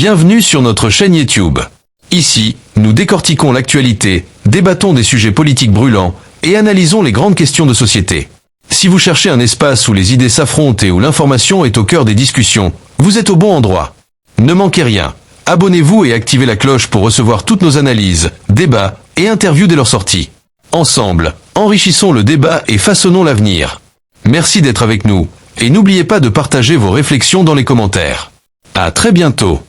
Bienvenue sur notre chaîne YouTube. Ici, nous décortiquons l'actualité, débattons des sujets politiques brûlants et analysons les grandes questions de société. Si vous cherchez un espace où les idées s'affrontent et où l'information est au cœur des discussions, vous êtes au bon endroit. Ne manquez rien. Abonnez-vous et activez la cloche pour recevoir toutes nos analyses, débats et interviews dès leur sortie. Ensemble, enrichissons le débat et façonnons l'avenir. Merci d'être avec nous et n'oubliez pas de partager vos réflexions dans les commentaires. À très bientôt.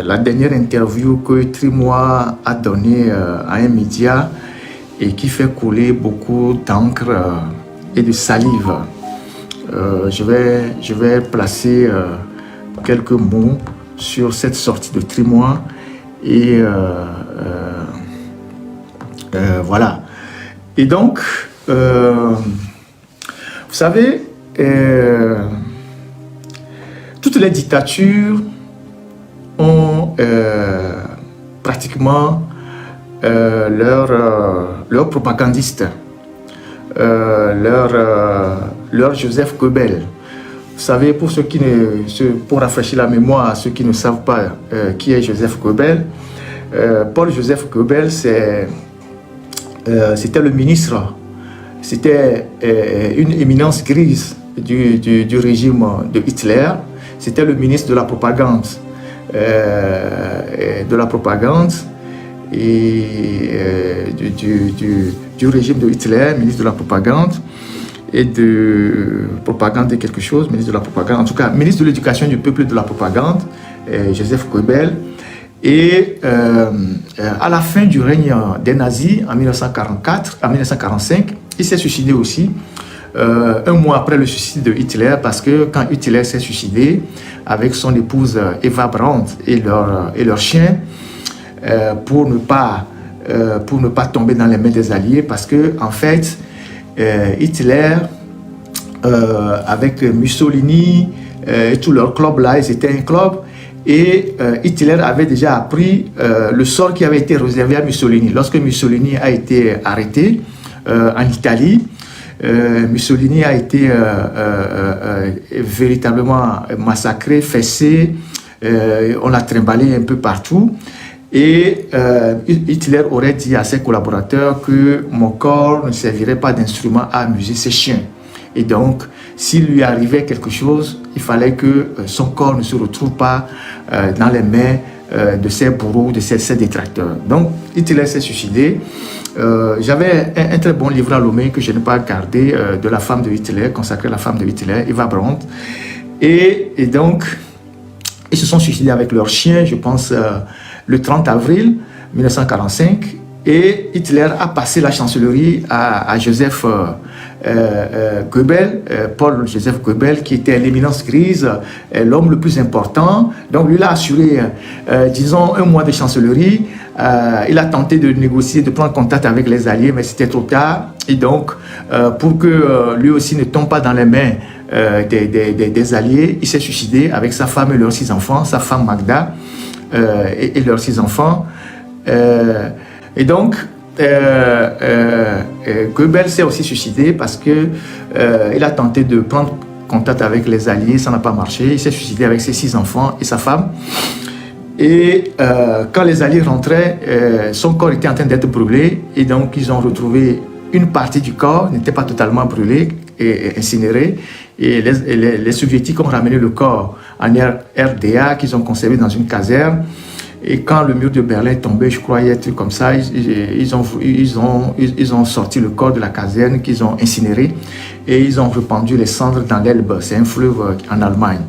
La dernière interview que Trimois a donnée à un média et qui fait couler beaucoup d'encre et de salive. Je vais placer quelques mots sur cette sortie de Trimois et voilà. Et donc, vous savez, toutes les dictatures ont pratiquement leur propagandiste, leur Joseph Goebbels. Vous savez, pour rafraîchir la mémoire à ceux qui ne savent pas qui est Joseph Goebbels, Paul-Joseph Goebbels, c'était le ministre, c'était une éminence grise du régime de Hitler. C'était le ministre de la propagande, du régime de Hitler, ministre de la propagande et de propagande de quelque chose, ministre de la propagande, en tout cas ministre de l'éducation du peuple et de la propagande, Joseph Goebbels. Et à la fin du règne des nazis en 1945, il s'est suicidé aussi. Un mois après le suicide de Hitler, parce que quand Hitler s'est suicidé avec son épouse Eva Braun et leur chien, pour ne pas tomber dans les mains des Alliés, parce que en fait Hitler avec Mussolini et tout leur club là, ils étaient un club, et Hitler avait déjà appris le sort qui avait été réservé à Mussolini. Lorsque Mussolini a été arrêté en Italie, Mussolini a été véritablement massacré, fessé, on l'a trimballé un peu partout. Et Hitler aurait dit à ses collaborateurs que mon corps ne servirait pas d'instrument à amuser ses chiens. Et donc, s'il lui arrivait quelque chose, il fallait que son corps ne se retrouve pas dans les mains de ses bourreaux, de ses détracteurs. Donc, Hitler s'est suicidé. J'avais un très bon livre à Lomé que je n'ai pas gardé, de la femme de Hitler, consacré à la femme de Hitler, Eva Braun. Et donc, ils se sont suicidés avec leur chien, je pense, le 30 avril 1945. Et Hitler a passé la chancellerie à Joseph Goebbels, Paul-Joseph Goebbels, qui était l'éminence grise, l'homme le plus important. Donc lui, il a assuré, disons, un mois de chancellerie. Il a tenté de négocier, de prendre contact avec les Alliés, mais c'était trop tard. Et donc, pour que lui aussi ne tombe pas dans les mains des Alliés, il s'est suicidé avec sa femme et leurs 6 enfants, sa femme Magda et leurs 6 enfants. Et donc, Goebbels s'est aussi suicidé parce que il a tenté de prendre contact avec les Alliés, ça n'a pas marché. Il s'est suicidé avec ses 6 enfants et sa femme. Et quand les Alliés rentraient, son corps était en train d'être brûlé. Et donc, ils ont retrouvé une partie du corps, n'était pas totalement brûlé et incinéré. Et les Soviétiques ont ramené le corps en RDA qu'ils ont conservé dans une caserne. Et quand le mur de Berlin est tombé, je crois, il y a un truc comme ça, ils ont sorti le corps de la caserne qu'ils ont incinéré et ils ont répandu les cendres dans l'Elbe, c'est un fleuve en Allemagne.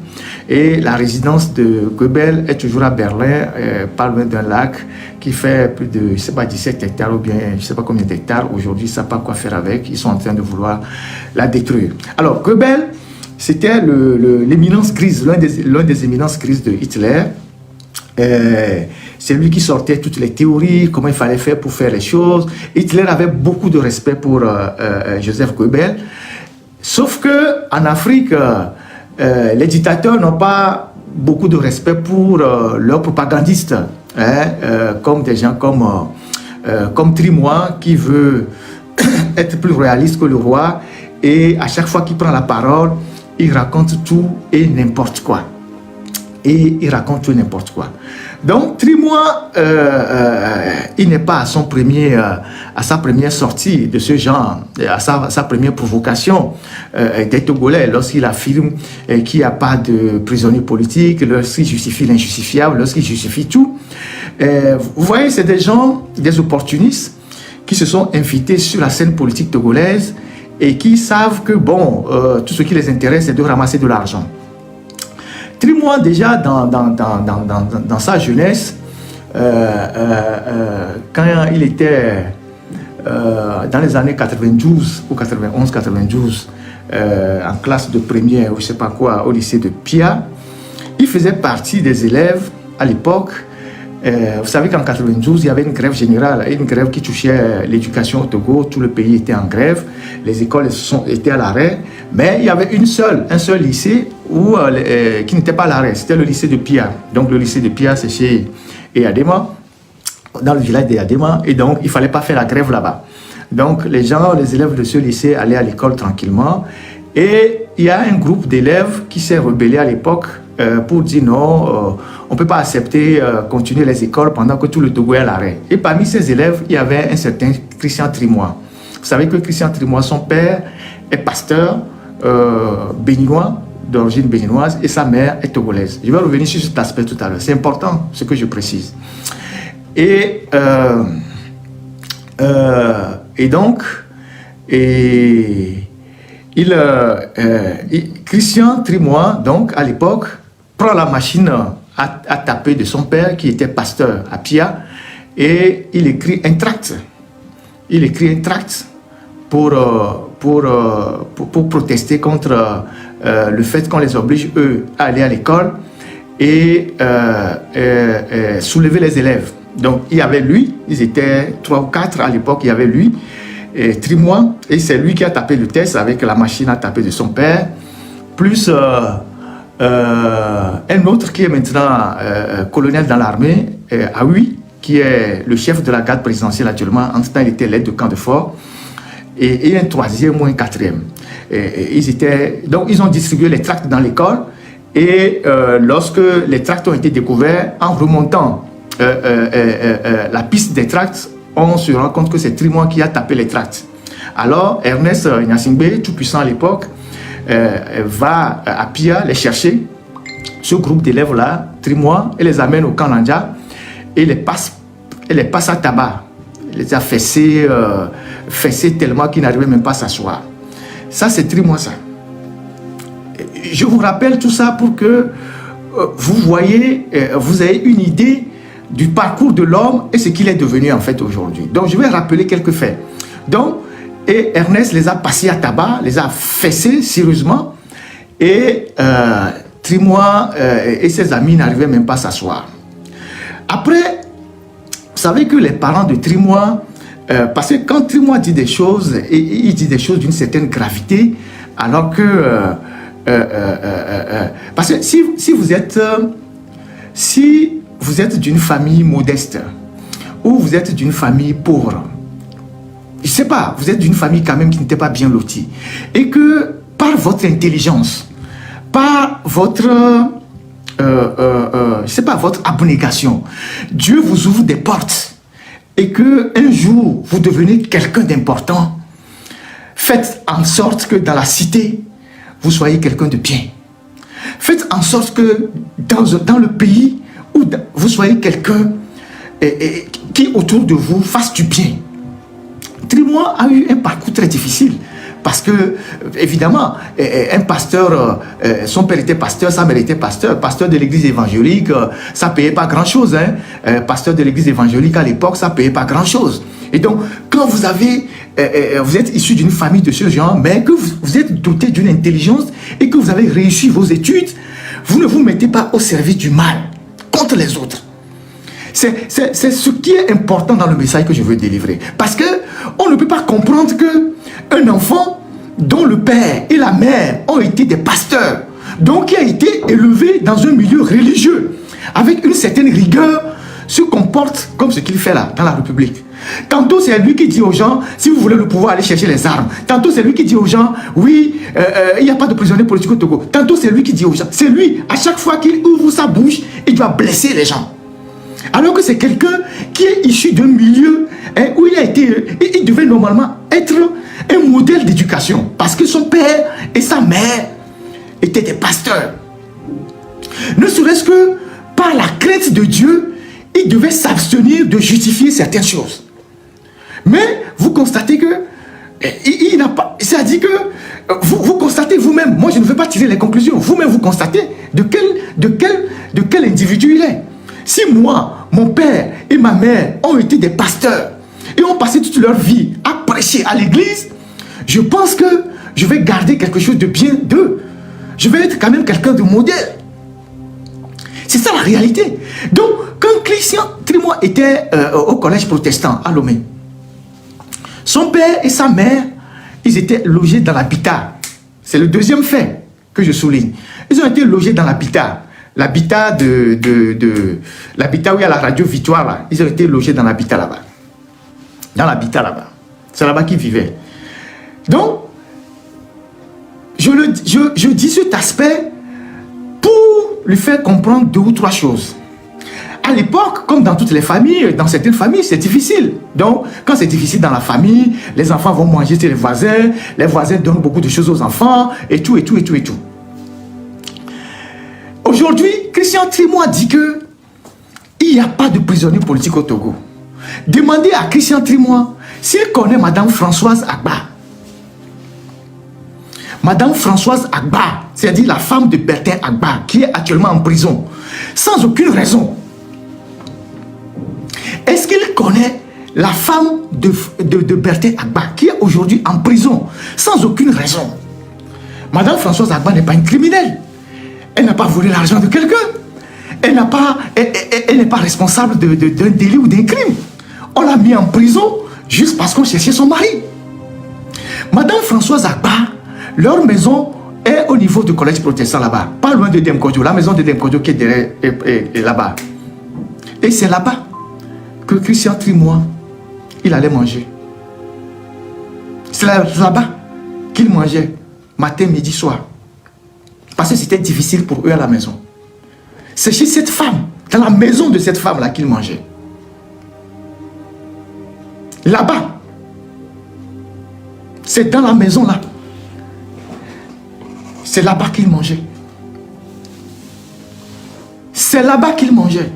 Et la résidence de Goebbels est toujours à Berlin, pas loin d'un lac qui fait plus de, je sais pas, 17 hectares ou bien je sais pas combien d'hectares. Aujourd'hui, ils ne savent pas quoi faire avec, ils sont en train de vouloir la détruire. Alors, Goebbels, c'était l'éminence grise, l'un des éminences grises de Hitler. C'est lui qui sortait toutes les théories, comment il fallait faire pour faire les choses. Hitler avait beaucoup de respect pour Joseph Goebbels. Sauf qu'en Afrique, les dictateurs n'ont pas beaucoup de respect pour leurs propagandistes, comme des gens comme Trimois qui veut être plus réaliste que le roi. Et à chaque fois qu'il prend la parole, il raconte tout et n'importe quoi. Donc, Trimois, il n'est pas à sa première sortie de ce genre, à sa première provocation des Togolais, lorsqu'il affirme qu'il n'y a pas de prisonniers politiques, lorsqu'il justifie l'injustifiable, lorsqu'il justifie tout. Vous voyez, c'est des gens, des opportunistes qui se sont invités sur la scène politique togolaise et qui savent que, bon, tout ce qui les intéresse, c'est de ramasser de l'argent. Trimois, déjà, dans sa jeunesse, quand il était dans les années 92 ou 91-92, en classe de première ou je ne sais pas quoi, au lycée de Pia, il faisait partie des élèves à l'époque. Vous savez qu'en 92, il y avait une grève générale, une grève qui touchait l'éducation au Togo. Tout le pays était en grève, les écoles étaient à l'arrêt, mais il y avait un seul lycée qui n'était pas à l'arrêt, c'était le lycée de Pia. Donc le lycée de Pia, c'est chez Eyadema, dans le village d'Eyadema, et donc il ne fallait pas faire la grève là-bas. Donc les élèves de ce lycée allaient à l'école tranquillement, et il y a un groupe d'élèves qui s'est rebellé à l'époque pour dire non, on ne peut pas accepter continuer les écoles pendant que tout le Togo est à l'arrêt. Et parmi ces élèves, il y avait un certain Christian Trimois. Vous savez que Christian Trimois, son père est pasteur béninois, d'origine béninoise, et sa mère est togolaise. Je vais revenir sur cet aspect tout à l'heure. C'est important ce que je précise. Et donc, Christian Trimois, donc, à l'époque, prend la machine à taper de son père, qui était pasteur à Pia, et il écrit un tract. Il écrit un tract pour protester contre le fait qu'on les oblige, eux, à aller à l'école et soulever les élèves. Donc, il y avait lui, ils étaient 3 ou 4 à l'époque, il y avait lui, Trimois, et c'est lui qui a tapé le test avec la machine à taper de son père, plus un autre qui est maintenant colonel dans l'armée, Aoui, qui est le chef de la garde présidentielle actuellement. En ce temps, il était l'aide de camp de fort. Et un troisième ou un quatrième. Donc, ils ont distribué les tracts dans l'école. Et lorsque les tracts ont été découverts, en remontant la piste des tracts, on se rend compte que c'est Trimois qui a tapé les tracts. Alors, Ernest Gnassingbé, tout puissant à l'époque, va à Pia les chercher, ce groupe d'élèves-là, Trimois, et les amène au camp Nandja et les passe à tabac. Il les a fessés tellement qu'ils n'arrivaient même pas à s'asseoir. Ça, c'est Trimois, ça. Je vous rappelle tout ça pour que vous voyez, vous ayez une idée du parcours de l'homme et ce qu'il est devenu en fait aujourd'hui. Donc, je vais rappeler quelques faits. Donc, et Ernest les a passés à tabac, les a fessés sérieusement, et Trimois et ses amis n'arrivaient même pas à s'asseoir. Après, vous savez que les parents de Trimois, parce que quand Trimois dit des choses, et il dit des choses d'une certaine gravité, alors que parce que si vous êtes d'une famille modeste ou vous êtes d'une famille pauvre, je ne sais pas, vous êtes d'une famille quand même qui n'était pas bien lotie, et que par votre intelligence, par votre je sais pas, votre abnégation, Dieu vous ouvre des portes et que un jour vous devenez quelqu'un d'important, faites en sorte que dans la cité vous soyez quelqu'un de bien. Faites en sorte que dans le pays où vous soyez quelqu'un qui autour de vous fasse du bien. Trimois a eu un parcours très difficile. Parce que, évidemment, un pasteur, son père était pasteur, sa mère était pasteur de l'église évangélique, ça ne payait pas grand-chose. Hein. Pasteur de l'église évangélique à l'époque, ça ne payait pas grand-chose. Et donc, quand vous êtes issu d'une famille de ce genre, mais que vous êtes doté d'une intelligence et que vous avez réussi vos études, vous ne vous mettez pas au service du mal contre les autres. C'est ce qui est important dans le message que je veux délivrer. Parce qu'on ne peut pas comprendre qu'un enfant dont le père et la mère ont été des pasteurs, donc qui a été élevé dans un milieu religieux, avec une certaine rigueur, se comporte comme ce qu'il fait là, dans la République. Tantôt, c'est lui qui dit aux gens, si vous voulez le pouvoir, allez chercher les armes. Tantôt, c'est lui qui dit aux gens, oui, il n'y a pas de prisonniers politiques au Togo. Tantôt, c'est lui qui dit aux gens. C'est lui, à chaque fois qu'il ouvre sa bouche, il doit blesser les gens. Alors que c'est quelqu'un qui est issu d'un milieu où il devait normalement être un modèle d'éducation. Parce que son père et sa mère étaient des pasteurs. Ne serait-ce que par la crainte de Dieu, il devait s'abstenir de justifier certaines choses. Mais vous constatez que il n'a pas. C'est-à-dire que vous constatez vous-même. Moi, je ne veux pas tirer les conclusions. Vous-même, vous constatez de quel individu il est. Si moi, mon père et ma mère ont été des pasteurs et ont passé toute leur vie à prêcher à l'église, je pense que je vais garder quelque chose de bien d'eux. Je vais être quand même quelqu'un de modèle. C'est ça la réalité. Donc, quand Christian Trimois était au collège protestant à Lomé, son père et sa mère, ils étaient logés dans l'habitat. C'est le deuxième fait que je souligne. Ils ont été logés dans l'habitat. L'habitat l'habitat où il y a la radio Victoire, là. Ils ont été logés dans l'habitat là-bas. Dans l'habitat là-bas. C'est là-bas qu'ils vivaient. Donc, je dis cet aspect pour lui faire comprendre 2 ou 3 choses. À l'époque, comme dans toutes les familles, dans certaines familles, c'est difficile. Donc, quand c'est difficile dans la famille, les enfants vont manger chez les voisins donnent beaucoup de choses aux enfants, et tout, et tout, et tout, et tout. Aujourd'hui, Christian Trimois dit que il n'y a pas de prisonniers politiques au Togo. Demandez à Christian Trimois s'il connaît Madame Françoise Agba. Madame Françoise Agba, c'est-à-dire la femme de Bertin Agba, qui est actuellement en prison, sans aucune raison. Est-ce qu'il connaît la femme de Bertin Agba, qui est aujourd'hui en prison, sans aucune raison? Madame Françoise Agba n'est pas une criminelle. Elle n'a pas volé l'argent de quelqu'un. Elle n'est pas responsable d'un délit ou d'un crime. On l'a mis en prison juste parce qu'on cherchait son mari. Madame Françoise Agba, leur maison est au niveau du collège protestant là-bas, pas loin de Demkodjo, la maison de Demkodjo qui est derrière et là-bas. Et c'est là-bas que Christian Trimois, il allait manger. C'est là-bas qu'il mangeait, matin, midi, soir. Parce que c'était difficile pour eux à la maison. C'est chez cette femme, dans la maison de cette femme-là qu'il mangeait. Là-bas. C'est dans la maison-là. C'est là-bas qu'il mangeait. C'est là-bas qu'il mangeait.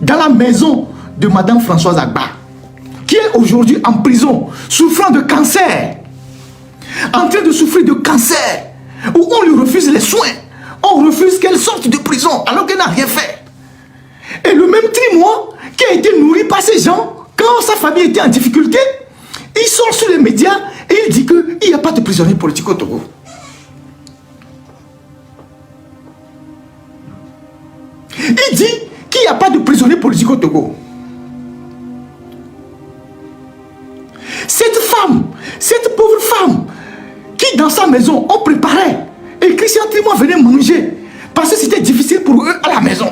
Dans la maison de Madame Françoise Agba, qui est aujourd'hui en prison, souffrant de cancer, en train de souffrir de cancer, où on lui refuse les soins, on refuse qu'elle sorte de prison alors qu'elle n'a rien fait. Et le même Trimois qui a été nourri par ces gens, quand sa famille était en difficulté, il sort sur les médias et il dit qu'il n'y a pas de prisonniers politiques au Togo. Il dit qu'il n'y a pas de prisonniers politiques au Togo. Cette femme, cette pauvre femme, qui dans sa maison, on préparait, et Christian Trimois venait manger, parce que c'était difficile pour eux à la maison.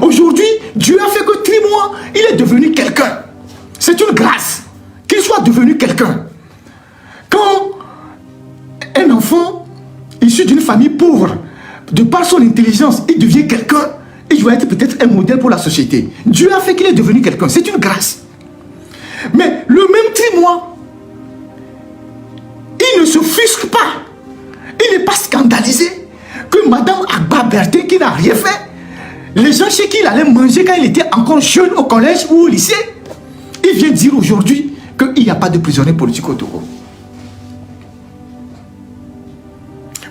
Aujourd'hui, Dieu a fait que Trimois, il est devenu quelqu'un. C'est une grâce qu'il soit devenu quelqu'un. Quand un enfant issu d'une famille pauvre, de par son intelligence, il devient quelqu'un, il doit être peut-être un modèle pour la société. Dieu a fait qu'il est devenu quelqu'un. C'est une grâce. Mais le même Trimois, il ne se fusque pas. Il n'est pas scandalisé que Madame Agba Bertin, qui n'a rien fait, les gens chez qui il allait manger quand il était encore jeune au collège ou au lycée, il vient dire aujourd'hui qu'il n'y a pas de prisonniers politiques au Togo.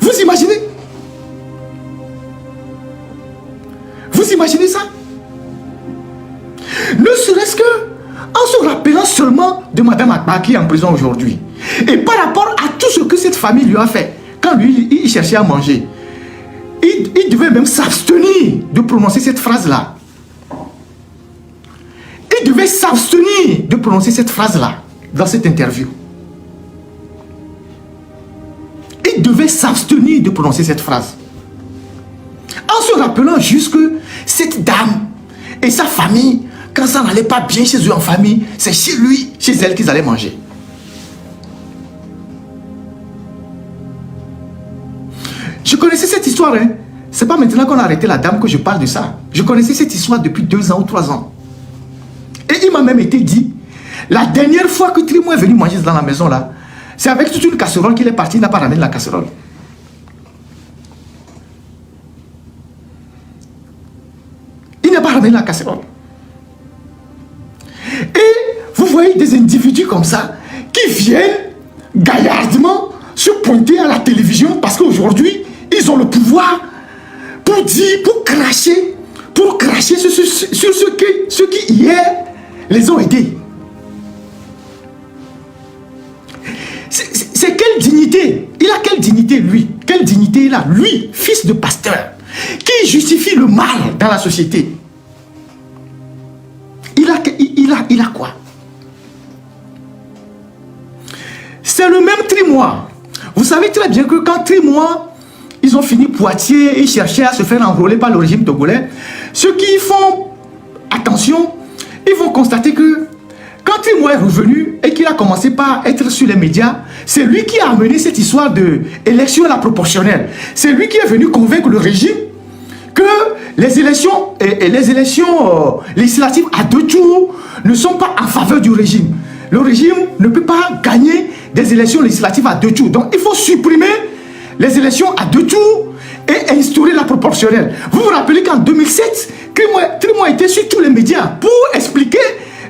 Vous imaginez? Vous imaginez ça? Ne serait-ce que en se rappelant seulement de Madame Agba qui est en prison aujourd'hui. Et par rapport à tout ce que cette famille lui a fait, quand lui, il cherchait à manger, il devait même s'abstenir de prononcer cette phrase-là. Il devait s'abstenir de prononcer cette phrase-là dans cette interview. Il devait s'abstenir de prononcer cette phrase. En se rappelant juste que cette dame et sa famille, quand ça n'allait pas bien chez eux en famille, c'est chez lui, chez elle qu'ils allaient manger. Je connaissais cette histoire, hein. C'est pas maintenant qu'on a arrêté la dame que je parle de ça. Je connaissais cette histoire depuis 2 ans ou 3 ans. Et il m'a même été dit, la dernière fois que Trimou est venu manger dans la maison là, c'est avec toute une casserole qu'il est parti, il n'a pas ramené la casserole. Il n'a pas ramené la casserole. Et vous voyez des individus comme ça qui viennent gaillardement se pointer à la télévision parce qu'aujourd'hui, ils ont le pouvoir pour dire, pour cracher sur ceux qui hier les ont aidés. C'est quelle dignité? Il a quelle dignité lui? Quelle dignité il a? Lui, fils de pasteur, qui justifie le mal dans la société. Il a quoi? C'est le même Trimois. Vous savez très bien que quand Trimois, ils ont fini Poitiers et cherchaient à se faire enrôler par le régime togolais, ceux qui font attention, ils vont constater que quand Trimois est revenu et qu'il a commencé par être sur les médias, c'est lui qui a amené cette histoire de élection à la proportionnelle. C'est lui qui est venu convaincre le régime que les élections législatives à 2 tours ne sont pas en faveur du régime. Le régime ne peut pas gagner des élections législatives à 2 tours. Donc il faut supprimer les élections à 2 tours et instaurer la proportionnelle. Vous vous rappelez qu'en 2007, Trimois était sur tous les médias pour expliquer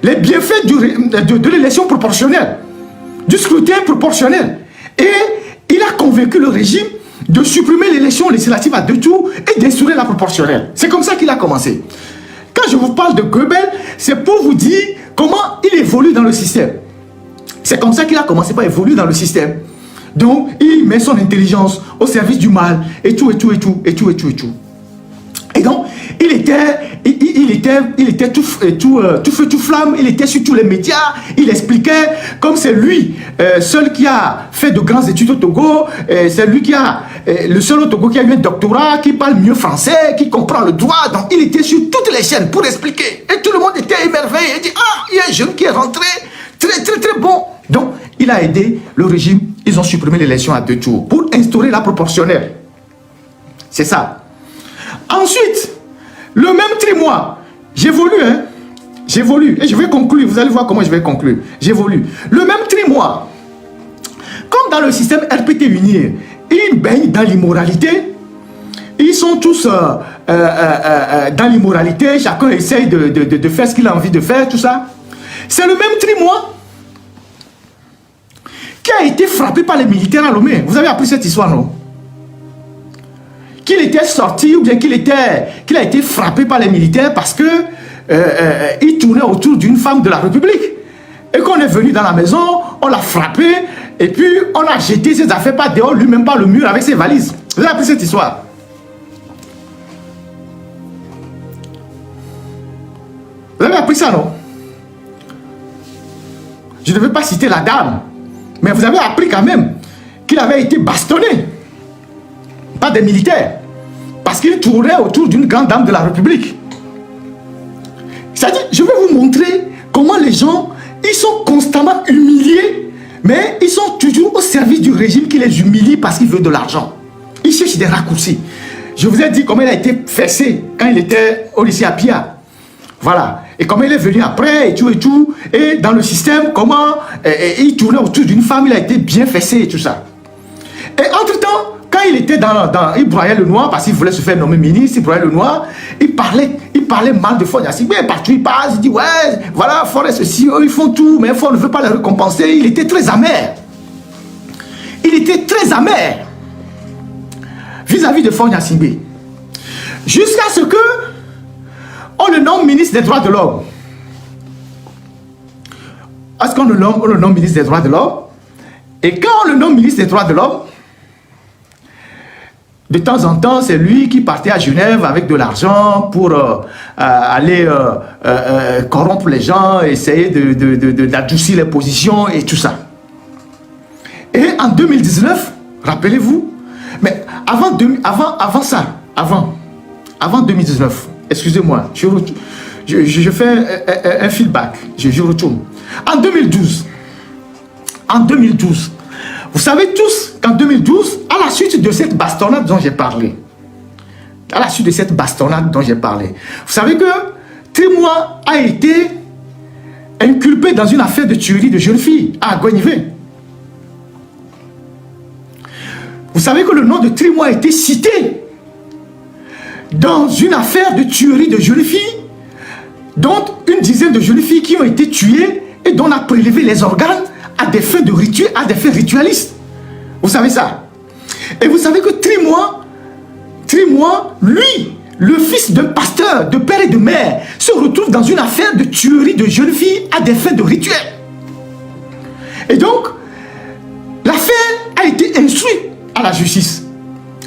les bienfaits de l'élection proportionnelle, du scrutin proportionnel. Et il a convaincu le régime de supprimer l'élection législative à 2 tours et d'instaurer la proportionnelle. C'est comme ça qu'il a commencé. Quand je vous parle de Goebbels, c'est pour vous dire comment il évolue dans le système. C'est comme ça qu'il a commencé par évoluer dans le système. Donc, il met son intelligence au service du mal, et tout. Et donc, il était tout feu, tout flamme, il était sur tous les médias, il expliquait, comme c'est lui, seul qui a fait de grandes études au Togo, c'est lui qui a, le seul au Togo qui a eu un doctorat, qui parle mieux français, qui comprend le droit, donc il était sur toutes les chaînes pour expliquer. Et tout le monde était émerveillé, il dit, ah, il y a un jeune qui est rentré, très bon. Donc, il a aidé le régime, ils ont supprimé l'élection à 2 tours pour instaurer la proportionnelle. C'est ça. Ensuite, le même Trimois, j'évolue, et je vais conclure, vous allez voir comment je vais conclure, j'évolue. Le même Trimois, comme dans le système RPT Unir, ils baignent dans l'immoralité, ils sont tous dans l'immoralité, chacun essaye de faire ce qu'il a envie de faire, tout ça. C'est le même Trimois qui a été frappé par les militaires à Lomé. Vous avez appris cette histoire, non? Qu'il était sorti ou bien qu'il a été frappé par les militaires parce que il tournait autour d'une femme de la République. Et qu'on est venu dans la maison, on l'a frappé et puis on a jeté ses affaires par dehors, lui-même par le mur avec ses valises. Vous avez appris cette histoire? Vous avez appris ça, non? Je ne vais pas citer la dame, mais vous avez appris quand même qu'il avait été bastonné par des militaires parce qu'il tournait autour d'une grande dame de la République. C'est-à-dire, je vais vous montrer comment les gens, ils sont constamment humiliés, mais ils sont toujours au service du régime qui les humilie parce qu'il veut de l'argent. Ils cherchent des raccourcis. Je vous ai dit comment il a été fessé quand il était au lycée à Pia. Voilà. Et comment il est venu après, et tout. Et dans le système, comment il tournait autour d'une femme, il a été bien fessé et tout ça. Et entre-temps, quand il était il broyait le noir parce qu'il voulait se faire nommer ministre, il broyait le noir, il parlait mal de Faure Gnassingbé, mais partout il passe, il dit ouais, voilà, Faure et ceci, eux ils font tout, mais Faure ne veut pas les récompenser. Il était très amer. Il était très amer vis-à-vis de Faure Gnassingbé. Jusqu'à ce que on le nomme ministre des droits de l'homme. Est-ce qu'on le nomme ministre des droits de l'homme? Et quand on le nomme ministre des droits de l'homme, de temps en temps, c'est lui qui partait à Genève avec de l'argent pour aller corrompre les gens, essayer d'adoucir les positions et tout ça. Et en 2019, rappelez-vous, mais avant 2019, excusez-moi, je fais un feedback, je retourne. En 2012, vous savez tous qu'en 2012, à la suite de cette bastonnade dont j'ai parlé, vous savez que Trimois a été inculpé dans une affaire de tuerie de jeune fille à Gonivé. Vous savez que le nom de Trimois a été cité dans une affaire de tuerie de jeunes filles, dont une dizaine de jeunes filles qui ont été tuées et dont on a prélevé les organes à des fins de rituel, à des fins ritualistes. Vous savez ça? Et vous savez que Trimois, lui, le fils d'un pasteur, de père et de mère, se retrouve dans une affaire de tuerie de jeunes filles à des fins de rituel. Et donc, l'affaire a été instruite à la justice.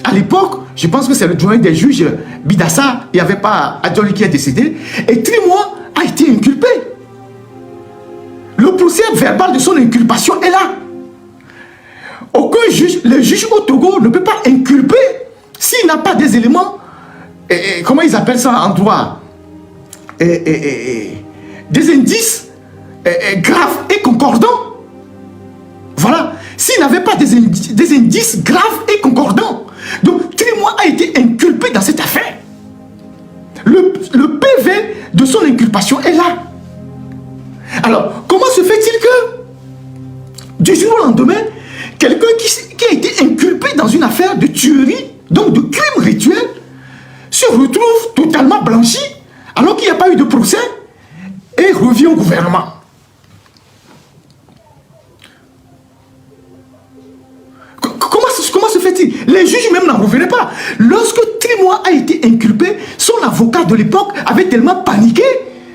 À l'époque, je pense que c'est le doyen des juges, Bidassa, il n'y avait pas Adjoli qui est décédé, et Trimois a été inculpé. Le procès verbal de son inculpation est là. Aucun juge, le juge au Togo ne peut pas inculper s'il n'a pas des éléments, comment ils appellent ça en droit, des indices graves et concordants. Voilà. S'il n'avait pas des indices graves et concordants. Donc, Trimois a été inculpé dans cette affaire. Le PV de son inculpation est là. Alors, comment se fait-il que, du jour au lendemain, quelqu'un qui a été inculpé dans une affaire de tuerie, donc de crime rituel, se retrouve totalement blanchi, alors qu'il n'y a pas eu de procès, et revient au gouvernement? Comment se fait-il? Les juges même n'en revenaient pas. Lorsque Trimois a été inculpé, son avocat de l'époque avait tellement paniqué.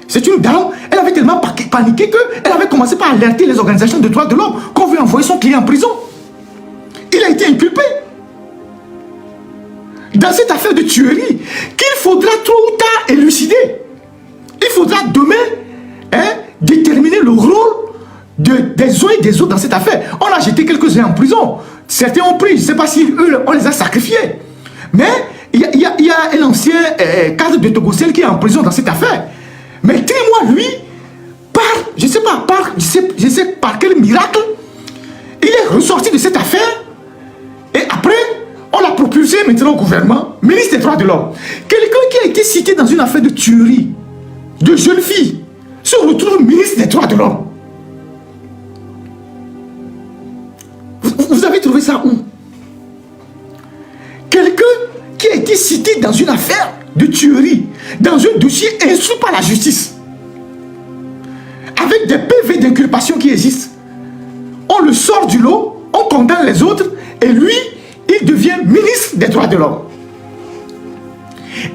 C'est une dame, elle avait tellement paniqué qu'elle avait commencé par alerter les organisations de droits de l'homme qu'on veut envoyer son client en prison. Il a été inculpé dans cette affaire de tuerie qu'il faudra tôt ou tard élucider. Il faudra demain déterminer le rôle des uns et des autres dans cette affaire. On a jeté quelques-uns en prison. Certains ont pris, je ne sais pas si eux, on les a sacrifiés. Mais il y a un ancien cadre de Togocel qui est en prison dans cette affaire. Mais Trimois, lui, je ne sais par quel miracle, il est ressorti de cette affaire. Et après, on l'a propulsé maintenant au gouvernement, ministre des droits de l'homme. Quelqu'un qui a été cité dans une affaire de tuerie de jeune fille se retrouve ministre des droits de l'homme. Vous avez trouvé ça où? Quelqu'un qui a été cité dans une affaire de tuerie, dans un dossier instruit par la justice, avec des PV d'inculpation qui existent. On le sort du lot, on condamne les autres, et lui, il devient ministre des droits de l'homme.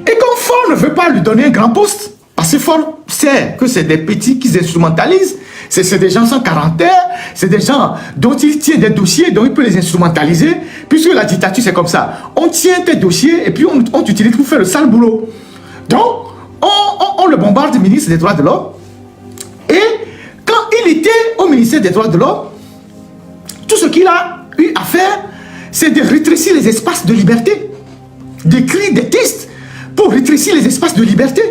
Et quand Faure ne veut pas lui donner un grand poste, parce que Faure sait que c'est des petits qui instrumentalisent, c'est des gens sans caractère, c'est des gens dont il tient des dossiers, dont il peut les instrumentaliser, puisque la dictature c'est comme ça. On tient tes dossiers et puis on t'utilise pour faire le sale boulot. Donc, on le bombarde du ministre des droits de l'homme. Et quand il était au ministère des droits de l'homme, tout ce qu'il a eu à faire, c'est de rétrécir les espaces de liberté, d'écrire des textes pour rétrécir les espaces de liberté.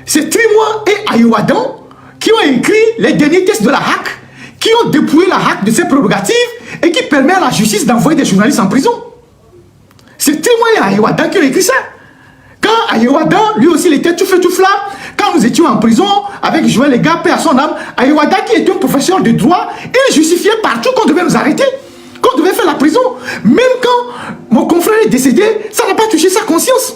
C'est Trimois et Ayoadan qui ont écrit les derniers textes de la HAC, qui ont dépouillé la HAC de ses prérogatives et qui permet à la justice d'envoyer des journalistes en prison. C'est Trimois et Ayoadan qui ont écrit ça. Quand Ayoadan, lui aussi, il était tout feu tout flamme, quand nous étions en prison avec Joël Lega, paix à son âme, Ayoadan qui était un professeur de droit, il justifiait partout qu'on devait nous arrêter, qu'on devait faire la prison. Même quand mon confrère est décédé, ça n'a pas touché sa conscience.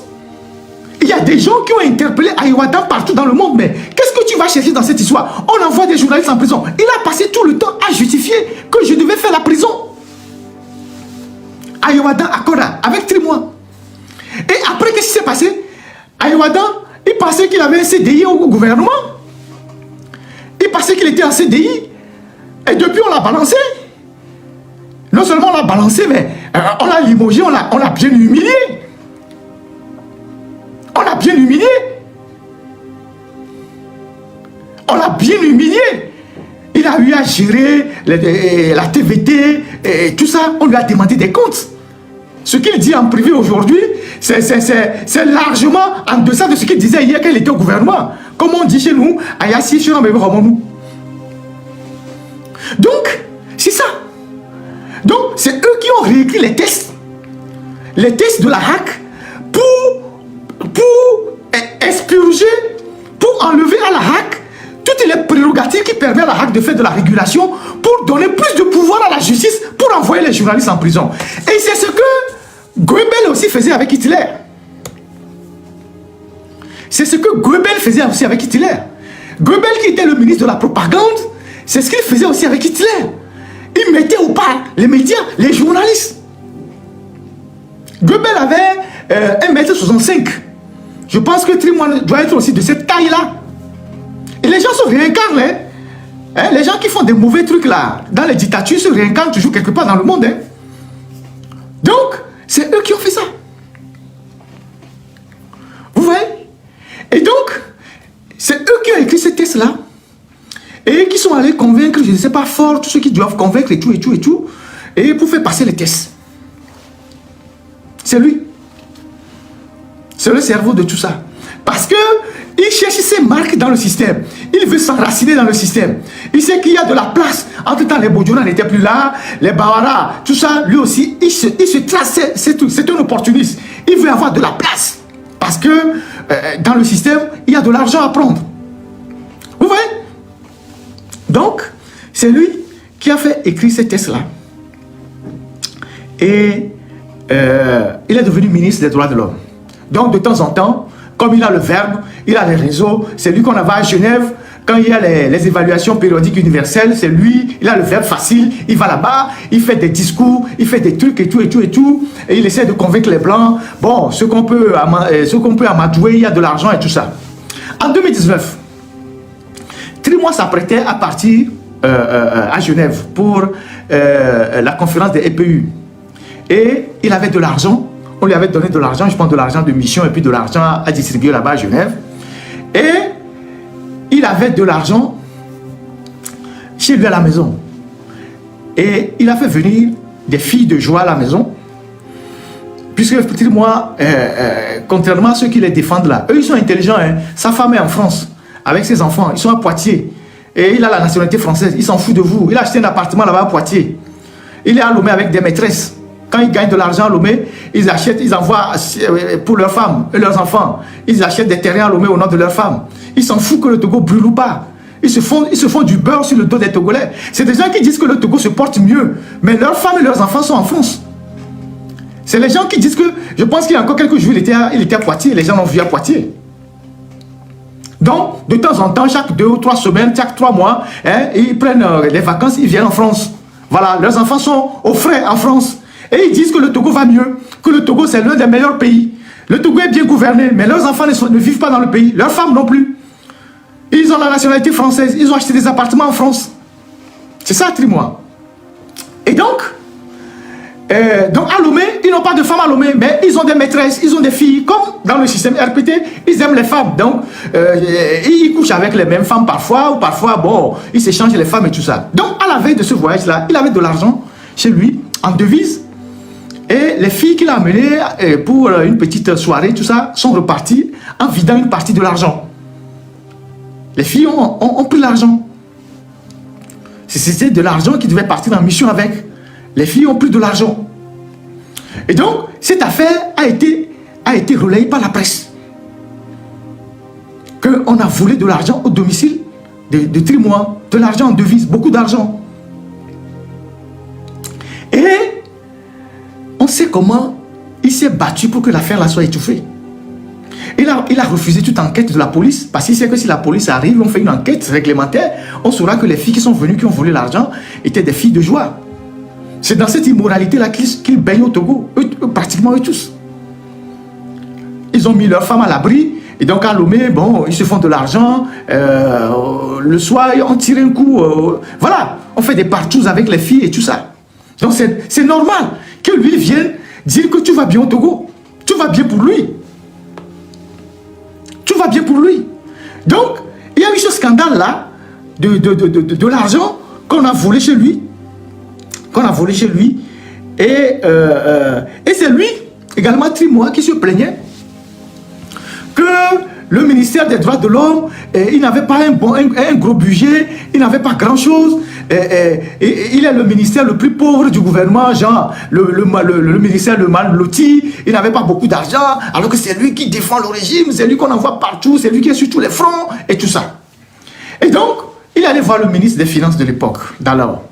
Il y a des gens qui ont interpellé Ayoadan partout dans le monde, mais qu'est-ce que tu vas chercher dans cette histoire? On envoie des journalistes en prison. Il a passé tout le temps à justifier que je devais faire la prison. Ayoadan Akora, avec Trimois. Et après, qu'est-ce qui s'est passé? Ayoadan, il pensait qu'il avait un CDI au gouvernement. Il pensait qu'il était en CDI. Et depuis, on l'a balancé. Non seulement on l'a balancé, mais on l'a limogé, on l'a bien humilié. On l'a bien humilié. On l'a bien humilié. Il a eu à gérer la TVT et tout ça. On lui a demandé des comptes. Ce qu'il dit en privé aujourd'hui, c'est largement en deçà de ce qu'il disait hier qu'il était au gouvernement. Comme on dit chez nous, Ayassi, chez nous. Donc, c'est ça. Donc, c'est eux qui ont réécrit les tests de la HAC pour expurger, pour enlever à la HAC toutes les prérogatives qui permettent à la HAC de faire de la régulation pour donner plus de pouvoir à la justice pour envoyer les journalistes en prison. Et c'est ce que Goebbels aussi faisait avec Hitler. C'est ce que Goebbels faisait aussi avec Hitler. Goebbels, qui était le ministre de la propagande, c'est ce qu'il faisait aussi avec Hitler. Il mettait ou pas les médias, les journalistes. Goebbels avait 1,65 m. Je pense que Trimouan doit être aussi de cette taille-là. Et les gens se réincarnent. Hein? Les gens qui font des mauvais trucs là, dans les dictatures, se réincarnent toujours quelque part dans le monde. Hein? Donc, c'est eux qui ont fait ça. Vous voyez? Et donc, c'est eux qui ont écrit ces tests-là. Et qui sont allés convaincre, je ne sais pas fort, tous ceux qui doivent convaincre et tout, et tout, et tout. Et pour faire passer les tests. C'est lui. C'est le cerveau de tout ça. Parce que il cherche ses marques dans le système. Il veut s'enraciner dans le système. Il sait qu'il y a de la place. Entre-temps, les Bodjona n'étaient plus là. Les Bawara, tout ça, lui aussi, il se trace. C'est un opportuniste. Il veut avoir de la place. Parce que dans le système, il y a de l'argent à prendre. Vous voyez? Donc, c'est lui qui a fait écrire ces tests-là. Et il est devenu ministre des droits de l'homme. Donc, de temps en temps, comme il a le verbe, il a les réseaux, c'est lui qu'on avait à Genève, quand il y a les évaluations périodiques universelles, c'est lui, il a le verbe facile, il va là-bas, il fait des discours, il fait des trucs et tout, et tout, et tout, et il essaie de convaincre les Blancs. Bon, ce qu'on peut amadouer, il y a de l'argent et tout ça. En 2019, Trimouan s'apprêtait à partir à Genève pour la conférence des EPU. Et il avait de l'argent. On lui avait donné de l'argent, je pense de l'argent de mission et puis de l'argent à distribuer là-bas à Genève. Et il avait de l'argent chez lui à la maison. Et il a fait venir des filles de joie à la maison. Puisque, moi, contrairement à ceux qui les défendent là, eux ils sont intelligents. Hein. Sa femme est en France avec ses enfants, ils sont à Poitiers. Et il a la nationalité française, il s'en fout de vous. Il a acheté un appartement là-bas à Poitiers. Il est à Lomé avec des maîtresses. Quand ils gagnent de l'argent à Lomé, ils achètent, ils envoient pour leurs femmes et leurs enfants. Ils achètent des terrains à Lomé au nom de leurs femmes. Ils s'en foutent que le Togo brûle ou pas. Ils se font du beurre sur le dos des Togolais. C'est des gens qui disent que le Togo se porte mieux. Mais leurs femmes et leurs enfants sont en France. C'est les gens qui disent que, je pense qu'il y a encore quelques jours, il était à Poitiers. Les gens l'ont vu à Poitiers. Donc, de temps en temps, chaque 2 ou 3 semaines, chaque 3 mois, hein, ils prennent les vacances, ils viennent en France. Voilà, leurs enfants sont au frais en France. Et ils disent que le Togo va mieux, que le Togo c'est l'un des meilleurs pays. Le Togo est bien gouverné, mais leurs enfants ne vivent pas dans le pays, leurs femmes non plus. Ils ont la nationalité française, ils ont acheté des appartements en France. C'est ça, Trimouan. Et donc à Lomé, ils n'ont pas de femmes à Lomé, mais ils ont des maîtresses, ils ont des filles, comme dans le système RPT, ils aiment les femmes. Donc, ils couchent avec les mêmes femmes parfois, ou parfois, bon, ils s'échangent les femmes et tout ça. Donc, à la veille de ce voyage-là, il avait de l'argent chez lui, en devise. Et les filles qu'il a amenées pour une petite soirée, tout ça, sont reparties en vidant une partie de l'argent. Les filles ont pris l'argent. C'était de l'argent qui devait partir en mission avec. Les filles ont pris de l'argent. Et donc, cette affaire a été relayée par la presse. Qu'on a volé de l'argent au domicile de Trimouan, de l'argent en devise, beaucoup d'argent. Et on sait comment il s'est battu pour que l'affaire là soit étouffée. Il a refusé toute enquête de la police, parce qu'il sait que si la police arrive, on fait une enquête réglementaire, on saura que les filles qui sont venues, qui ont volé l'argent, étaient des filles de joie. C'est dans cette immoralité-là qu'ils baignent au Togo, pratiquement eux tous. Ils ont mis leurs femmes à l'abri, et donc à Lomé, bon, ils se font de l'argent, le soir, on tire un coup, voilà, on fait des partous avec les filles et tout ça. Donc c'est normal que lui vienne dire que tout va bien au Togo, tout va bien pour lui. Tout va bien pour lui. Donc, il y a eu ce scandale-là de l'argent qu'on a volé chez lui. Et Et c'est lui, également Trimois, qui se plaignait que le ministère des droits de l'homme, il n'avait pas un gros budget, il n'avait pas grand-chose. Il est le ministère le plus pauvre du gouvernement, genre le ministère le mal loti, il n'avait pas beaucoup d'argent, alors que c'est lui qui défend le régime, c'est lui qu'on envoie partout, c'est lui qui est sur tous les fronts, et tout ça. Et donc, il allait voir le ministre des Finances de l'époque, d'alors,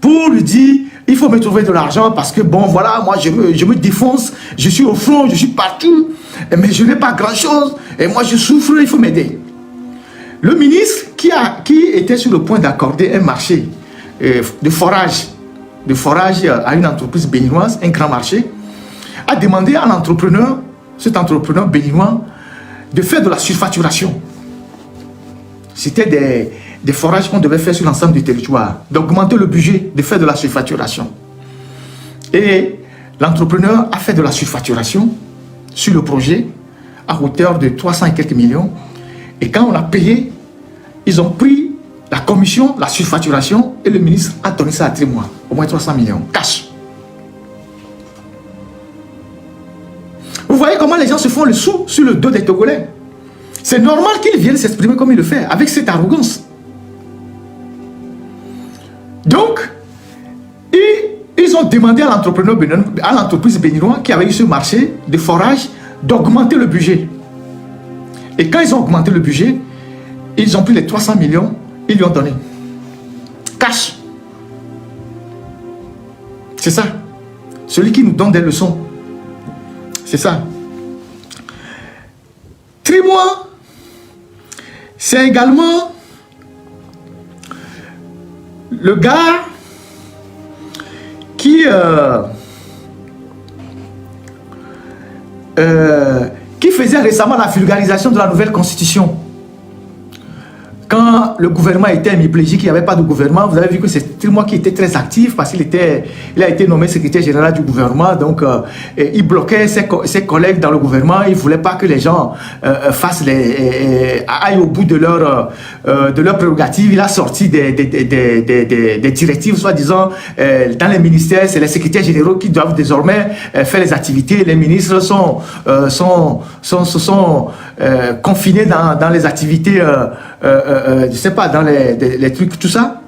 pour lui dire, il faut me trouver de l'argent parce que, bon, voilà, moi, je me défonce, je suis au front, je suis partout, mais je n'ai pas grand-chose, et moi, je souffre, il faut m'aider. Le ministre qui était sur le point d'accorder un marché de forage à une entreprise béninoise, un grand marché, a demandé à l'entrepreneur, cet entrepreneur béninois, de faire de la surfacturation. C'était des forages qu'on devait faire sur l'ensemble du territoire, d'augmenter le budget, de faire de la surfacturation. Et l'entrepreneur a fait de la surfacturation sur le projet à hauteur de 300 et quelques millions. Et quand on a payé, ils ont pris la commission, la surfacturation, et le ministre a donné ça à Trimois, au moins 300 millions, cash. Vous voyez comment les gens se font le sou sur le dos des Togolais. C'est normal qu'ils viennent s'exprimer comme il le fait, avec cette arrogance. Donc, ils ont demandé à l'entrepreneur, à l'entreprise béninoise qui avait eu ce marché de forage, d'augmenter le budget. Et quand ils ont augmenté le budget, ils ont pris les 300 millions, ils lui ont donné. Cash. C'est ça. Celui qui nous donne des leçons. C'est ça. Trimois, c'est également le gars qui faisait récemment la vulgarisation de la nouvelle constitution. Quand le gouvernement était hémiplégique, il n'y avait pas de gouvernement, vous avez vu que c'est Trimois qui était très actif parce qu'il a été nommé secrétaire général du gouvernement, donc il bloquait ses collègues dans le gouvernement, il ne voulait pas que les gens aillent au bout de leur prérogative. Il a sorti des directives, soi-disant, dans les ministères, c'est les secrétaires généraux qui doivent désormais faire les activités, les ministres sont confinés dans les activités, je ne sais pas, dans les trucs, tout ça.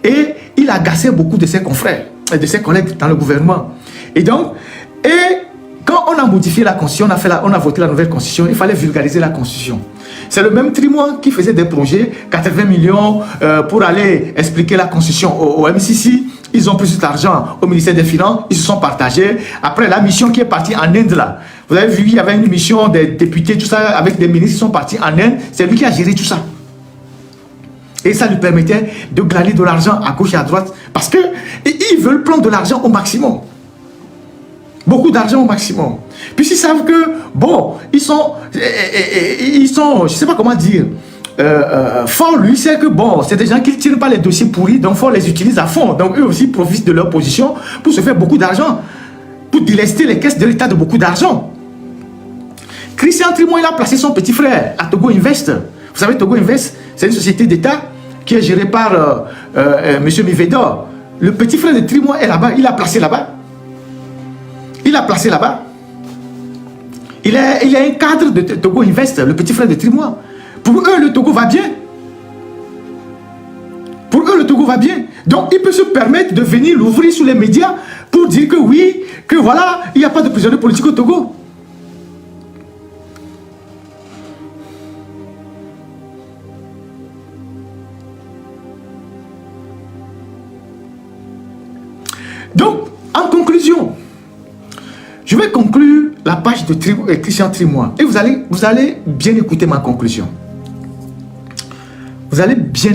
Et il agaçait beaucoup de ses confrères, de ses collègues dans le gouvernement. Et donc, quand on a modifié la constitution, on a voté la nouvelle constitution, il fallait vulgariser la constitution. C'est le même Trimois qui faisait des projets, 80 millions pour aller expliquer la constitution au MCC. Ils ont pris cet argent au ministère des Finances, ils se sont partagés. Après, la mission qui est partie en Inde, là, vous avez vu, il y avait une mission des députés, tout ça, avec des ministres qui sont partis en Inde. C'est lui qui a géré tout ça. Et ça lui permettait de glaner de l'argent à gauche et à droite. Parce qu'ils veulent prendre de l'argent au maximum. Beaucoup d'argent au maximum. Puis ils savent que, bon, ils sont, je ne sais pas comment dire, Fort, lui, c'est que, bon, c'est des gens qui ne tirent pas les dossiers pourris, donc Fort les utilise à fond. Donc eux aussi profitent de leur position pour se faire beaucoup d'argent, pour délester les caisses de l'État de beaucoup d'argent. Christian Trimois, il a placé son petit frère à Togo Invest. Vous savez, Togo Invest, c'est une société d'État qui est gérée par M. Mivedor. Le petit frère de Trimois est là-bas, il a placé là-bas. Il a placé là-bas. Il est un cadre de Togo Invest, le petit frère de Trimois. Pour eux, le Togo va bien. Pour eux, le Togo va bien. Donc, il peut se permettre de venir l'ouvrir sur les médias pour dire que oui, que voilà, il n'y a pas de prisonniers politiques au Togo. Donc, en conclusion, je vais conclure la page de Christian Trimois. Et vous allez bien écouter ma conclusion. Vous allez bien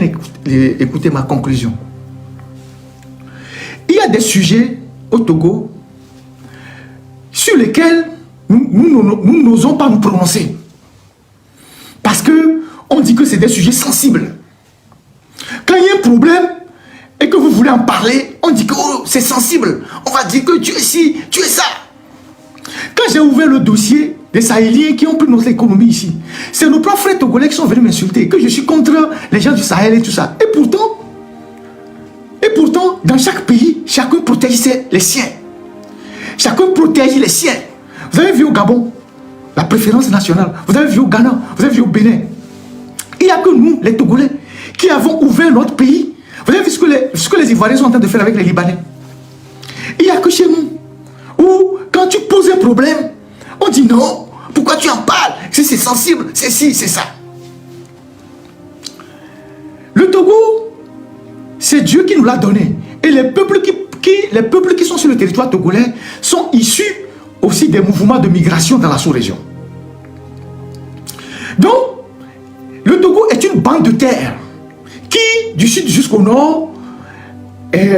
écouter ma conclusion. Il y a des sujets au Togo sur lesquels nous n'osons pas nous prononcer. Parce qu'on dit que c'est des sujets sensibles. Quand il y a un problème et que vous voulez en parler, on dit que oh, c'est sensible. On va dire que tu es ci, tu es ça. Quand j'ai ouvert le dossier des Sahéliens qui ont pris notre économie ici, c'est nos propres frères togolais qui sont venus m'insulter, que je suis contre les gens du Sahel et tout ça. Et pourtant, Et pourtant, dans chaque pays, chacun protège les siens. Chacun protège les siens. Vous avez vu au Gabon, la préférence nationale. Vous avez vu au Ghana, vous avez vu au Bénin. Il n'y a que nous, les Togolais, qui avons ouvert notre pays. Vous avez vu ce que les Ivoiriens sont en train de faire avec les Libanais. Il n'y a que chez nous, où quand tu poses un problème, on dit non, pourquoi tu en parles? C'est sensible, c'est ci, c'est ça. Le Togo, c'est Dieu qui nous l'a donné. Et les peuples qui sont sur le territoire togolais sont issus aussi des mouvements de migration dans la sous-région. Donc, le Togo est une bande de terre qui, du sud jusqu'au nord,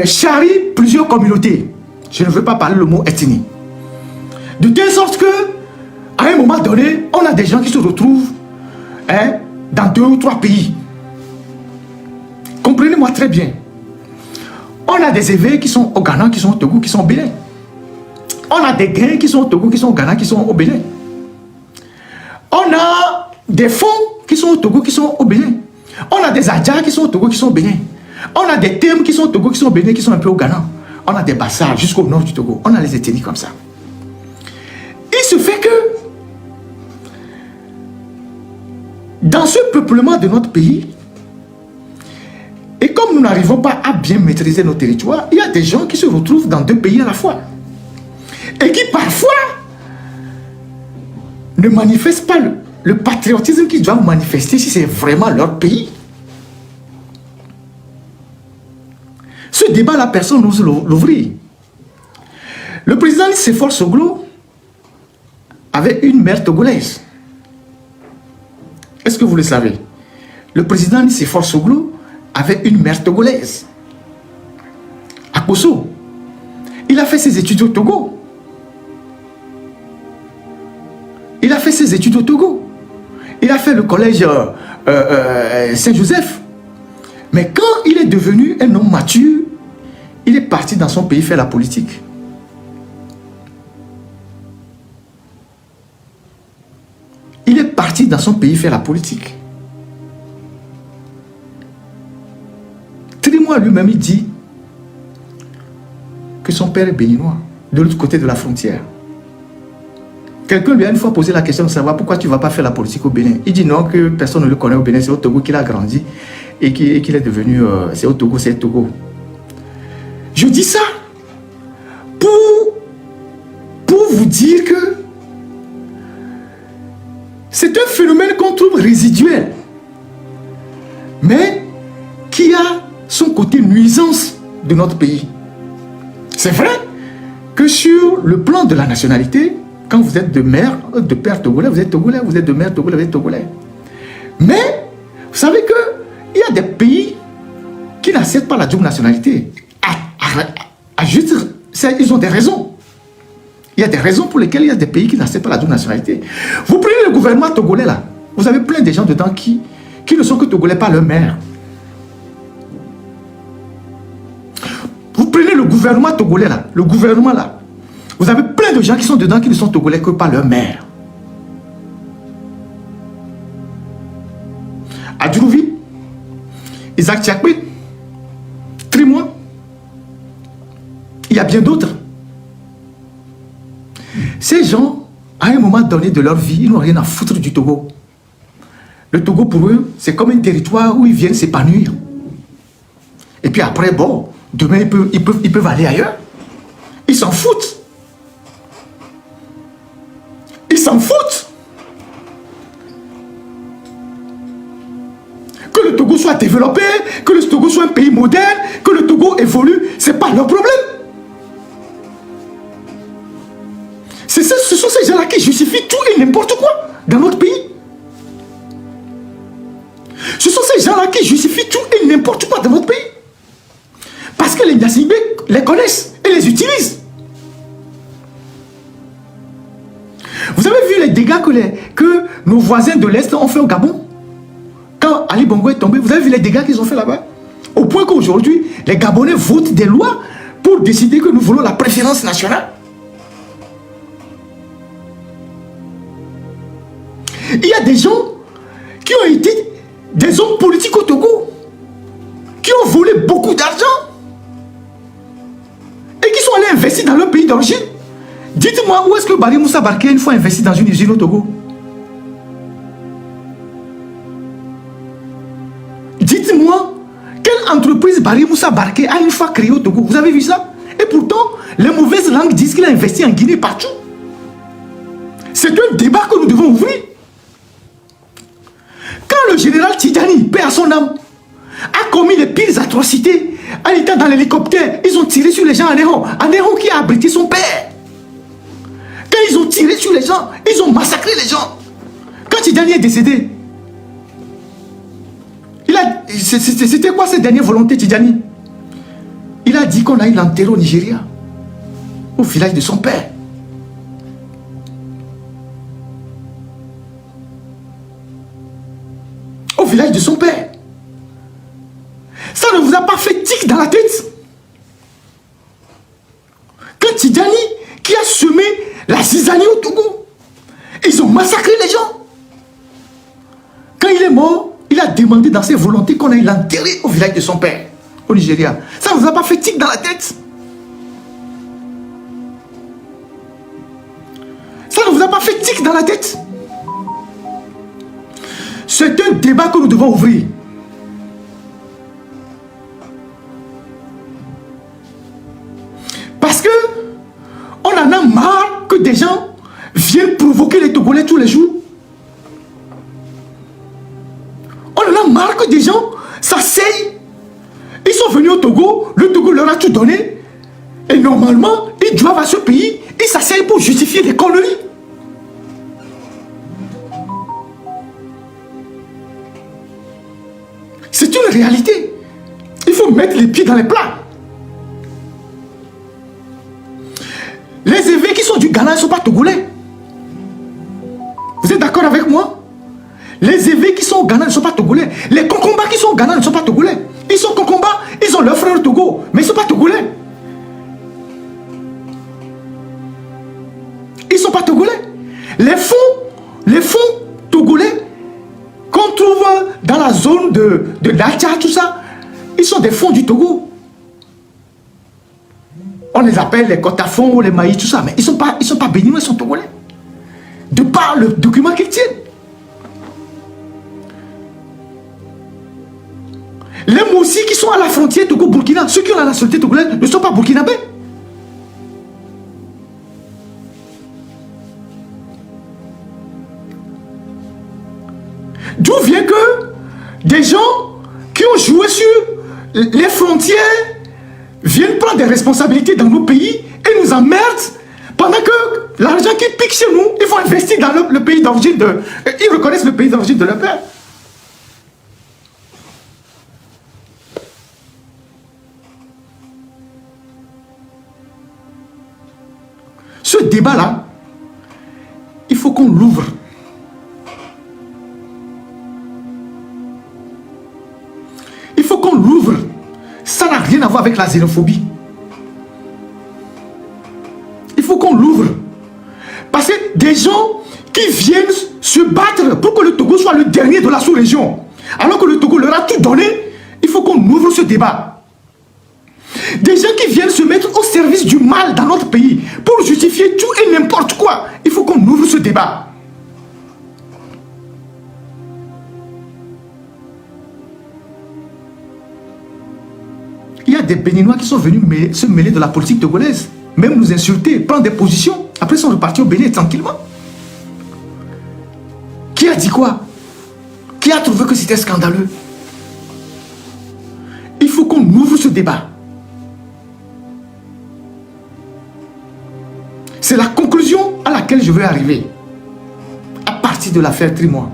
charrie plusieurs communautés. Je ne veux pas parler le mot ethnie. De telle sorte que, à un moment donné, on a des gens qui se retrouvent dans 2 ou 3 pays. Comprenez-moi très bien. On a des évêques qui sont au Ghana, qui sont au Togo, qui sont au Bénin. On a des gains qui sont au Togo, qui sont au Ghana, qui sont au Bénin. On a des fonds qui sont au Togo, qui sont au Bénin. On a des adjas qui sont au Togo, qui sont au Bénin. On a des thèmes qui sont au Togo, qui sont au Bénin, qui sont un peu au Ghana. On a des bassards jusqu'au nord du Togo. On a les ethnies comme ça. Il se fait que dans ce peuplement de notre pays, et comme nous n'arrivons pas à bien maîtriser nos territoires, il y a des gens qui se retrouvent dans 2 pays à la fois. Et qui parfois ne manifestent pas le patriotisme qu'ils doivent manifester si c'est vraiment leur pays. Ce débat, la personne n'ose l'ouvrir. Le président Séfor Soglo avait une mère togolaise. Est-ce que vous le savez? Le président Séfor Soglo avait une mère togolaise. À Kosso. Il a fait ses études au Togo. Il a fait ses études au Togo. Il a fait le collège Saint-Joseph. Mais quand il est devenu un homme mature, il est parti dans son pays faire la politique. Il est parti dans son pays faire la politique. Trimois lui-même, il dit que son père est béninois, de l'autre côté de la frontière. Quelqu'un lui a une fois posé la question de savoir pourquoi tu ne vas pas faire la politique au Bénin. Il dit non, que personne ne le connaît au Bénin, c'est au Togo qu'il a grandi et qu'il est devenu, c'est au Togo, c'est le Togo. Je dis ça pour vous dire que c'est un phénomène qu'on trouve résiduel, mais qui a son côté nuisance de notre pays. C'est vrai que sur le plan de la nationalité, quand vous êtes de mère, de père togolais, vous êtes togolais, vous êtes de mère togolais, vous êtes togolais. Mais, vous savez qu'il y a des pays qui n'acceptent pas la double nationalité. À juste, ils ont des raisons. Il y a des raisons pour lesquelles il y a des pays qui n'acceptent pas la double nationalité. Vous prenez le gouvernement togolais là, vous avez plein de gens dedans qui ne sont que togolais par leur mère. Vous prenez le gouvernement togolais là, le gouvernement là, vous avez plein de gens qui sont dedans qui ne sont togolais que par leur mère. Adjourouvi, Isaac Tchakwe, Trimois, il y a bien d'autres. Ces gens, à un moment donné de leur vie, ils n'ont rien à foutre du Togo. Le Togo pour eux, c'est comme un territoire où ils viennent s'épanouir. Et puis après, bon, demain ils peuvent aller ailleurs. Ils s'en foutent. Ils s'en foutent. Que le Togo soit développé, que le Togo soit un pays moderne, que le Togo évolue, ce n'est pas leur problème. Ce sont ces gens-là qui justifient tout et n'importe quoi dans notre pays. Ce sont ces gens-là qui justifient tout et n'importe quoi dans notre pays. Parce que les Nassibés les connaissent et les utilisent. Vous avez vu les dégâts que nos voisins de l'Est ont fait au Gabon? Quand Ali Bongo est tombé, vous avez vu les dégâts qu'ils ont fait là-bas? Au point qu'aujourd'hui, les Gabonais votent des lois pour décider que nous voulons la préférence nationale. Il y a des gens qui ont été des hommes politiques au Togo, qui ont volé beaucoup d'argent investi dans leur pays d'origine. Dites-moi où est-ce que Barry Moussa Barké a une fois investi dans une usine au Togo? Dites-moi quelle entreprise Barry Moussa Barké a une fois créée au Togo? Vous avez vu ça? Et pourtant, les mauvaises langues disent qu'il a investi en Guinée partout. C'est un débat que nous devons ouvrir. Quand le général Tidjani, paix à son âme, a commis les pires atrocités en étant dans l'hélicoptère, ils ont tiré sur les gens à Néron. À Néron qui a abrité son père. Quand ils ont tiré sur les gens, ils ont massacré les gens. Quand Tidjani est décédé, c'était quoi ses dernières volontés, Tidjani? Il a dit qu'on aille l'enterrer au Nigeria, au village de son père. Au village de son père. Ça ne vous a pas fait tic dans la tête? Quand Tidjani, qui a semé la zizanie au Togo, ils ont massacré les gens. Quand il est mort, il a demandé dans ses volontés qu'on aille l'enterrer au village de son père, au Nigeria. Ça ne vous a pas fait tic dans la tête? Ça ne vous a pas fait tic dans la tête? C'est un débat que nous devons ouvrir. Parce que on en a marre que des gens viennent provoquer les Togolais tous les jours. On en a marre que des gens s'asseyent. Ils sont venus au Togo, le Togo leur a tout donné. Et normalement, ils doivent à ce pays, ils s'asseyent pour justifier des conneries. C'est une réalité. Il faut mettre les pieds dans les plats. Les évêques qui sont du Ghana ne sont pas togolais. Vous êtes d'accord avec moi? Les évêques qui sont au Ghana ne sont pas togolais. Les Kokomba qui sont au Ghana ne sont pas togolais. Ils sont Kokomba, ils ont leur frère au Togo, mais ils ne sont pas togolais. Ils ne sont pas togolais. Les fonds togolais qu'on trouve dans la zone de Dacha, tout ça, ils sont des fonds du Togo. On les appelle les Kotafons ou les maïs, tout ça, mais ils ne sont pas béninois, ils sont togolais. De par le document qu'ils tiennent. Les Moussi qui sont à la frontière Togo-Burkina, ceux qui ont la nationalité togolaise ne sont pas burkinabés. D'où vient que des gens qui ont joué sur les frontières viennent prendre des responsabilités dans nos pays et nous emmerdent pendant que l'argent qu'ils piquent chez nous, ils vont investir dans le pays d'origine de... Ils reconnaissent le pays d'origine de leur père. Ce débat-là, il faut qu'on l'ouvre. Il faut qu'on l'ouvre. Ça n'a rien à voir avec la xénophobie. Il faut qu'on l'ouvre. Parce que des gens qui viennent se battre pour que le Togo soit le dernier de la sous-région, alors que le Togo leur a tout donné, il faut qu'on ouvre ce débat. Des gens qui viennent se mettre au service du mal dans notre pays pour justifier tout et n'importe quoi. Il faut qu'on ouvre ce débat. Il y a des Béninois qui sont venus se mêler de la politique togolaise, même nous insulter, prendre des positions. Après, ils sont repartis au Bénin tranquillement. Qui a dit quoi? Qui a trouvé que c'était scandaleux? Il faut qu'on ouvre ce débat. C'est la conclusion à laquelle je veux arriver à partir de l'affaire Trimois.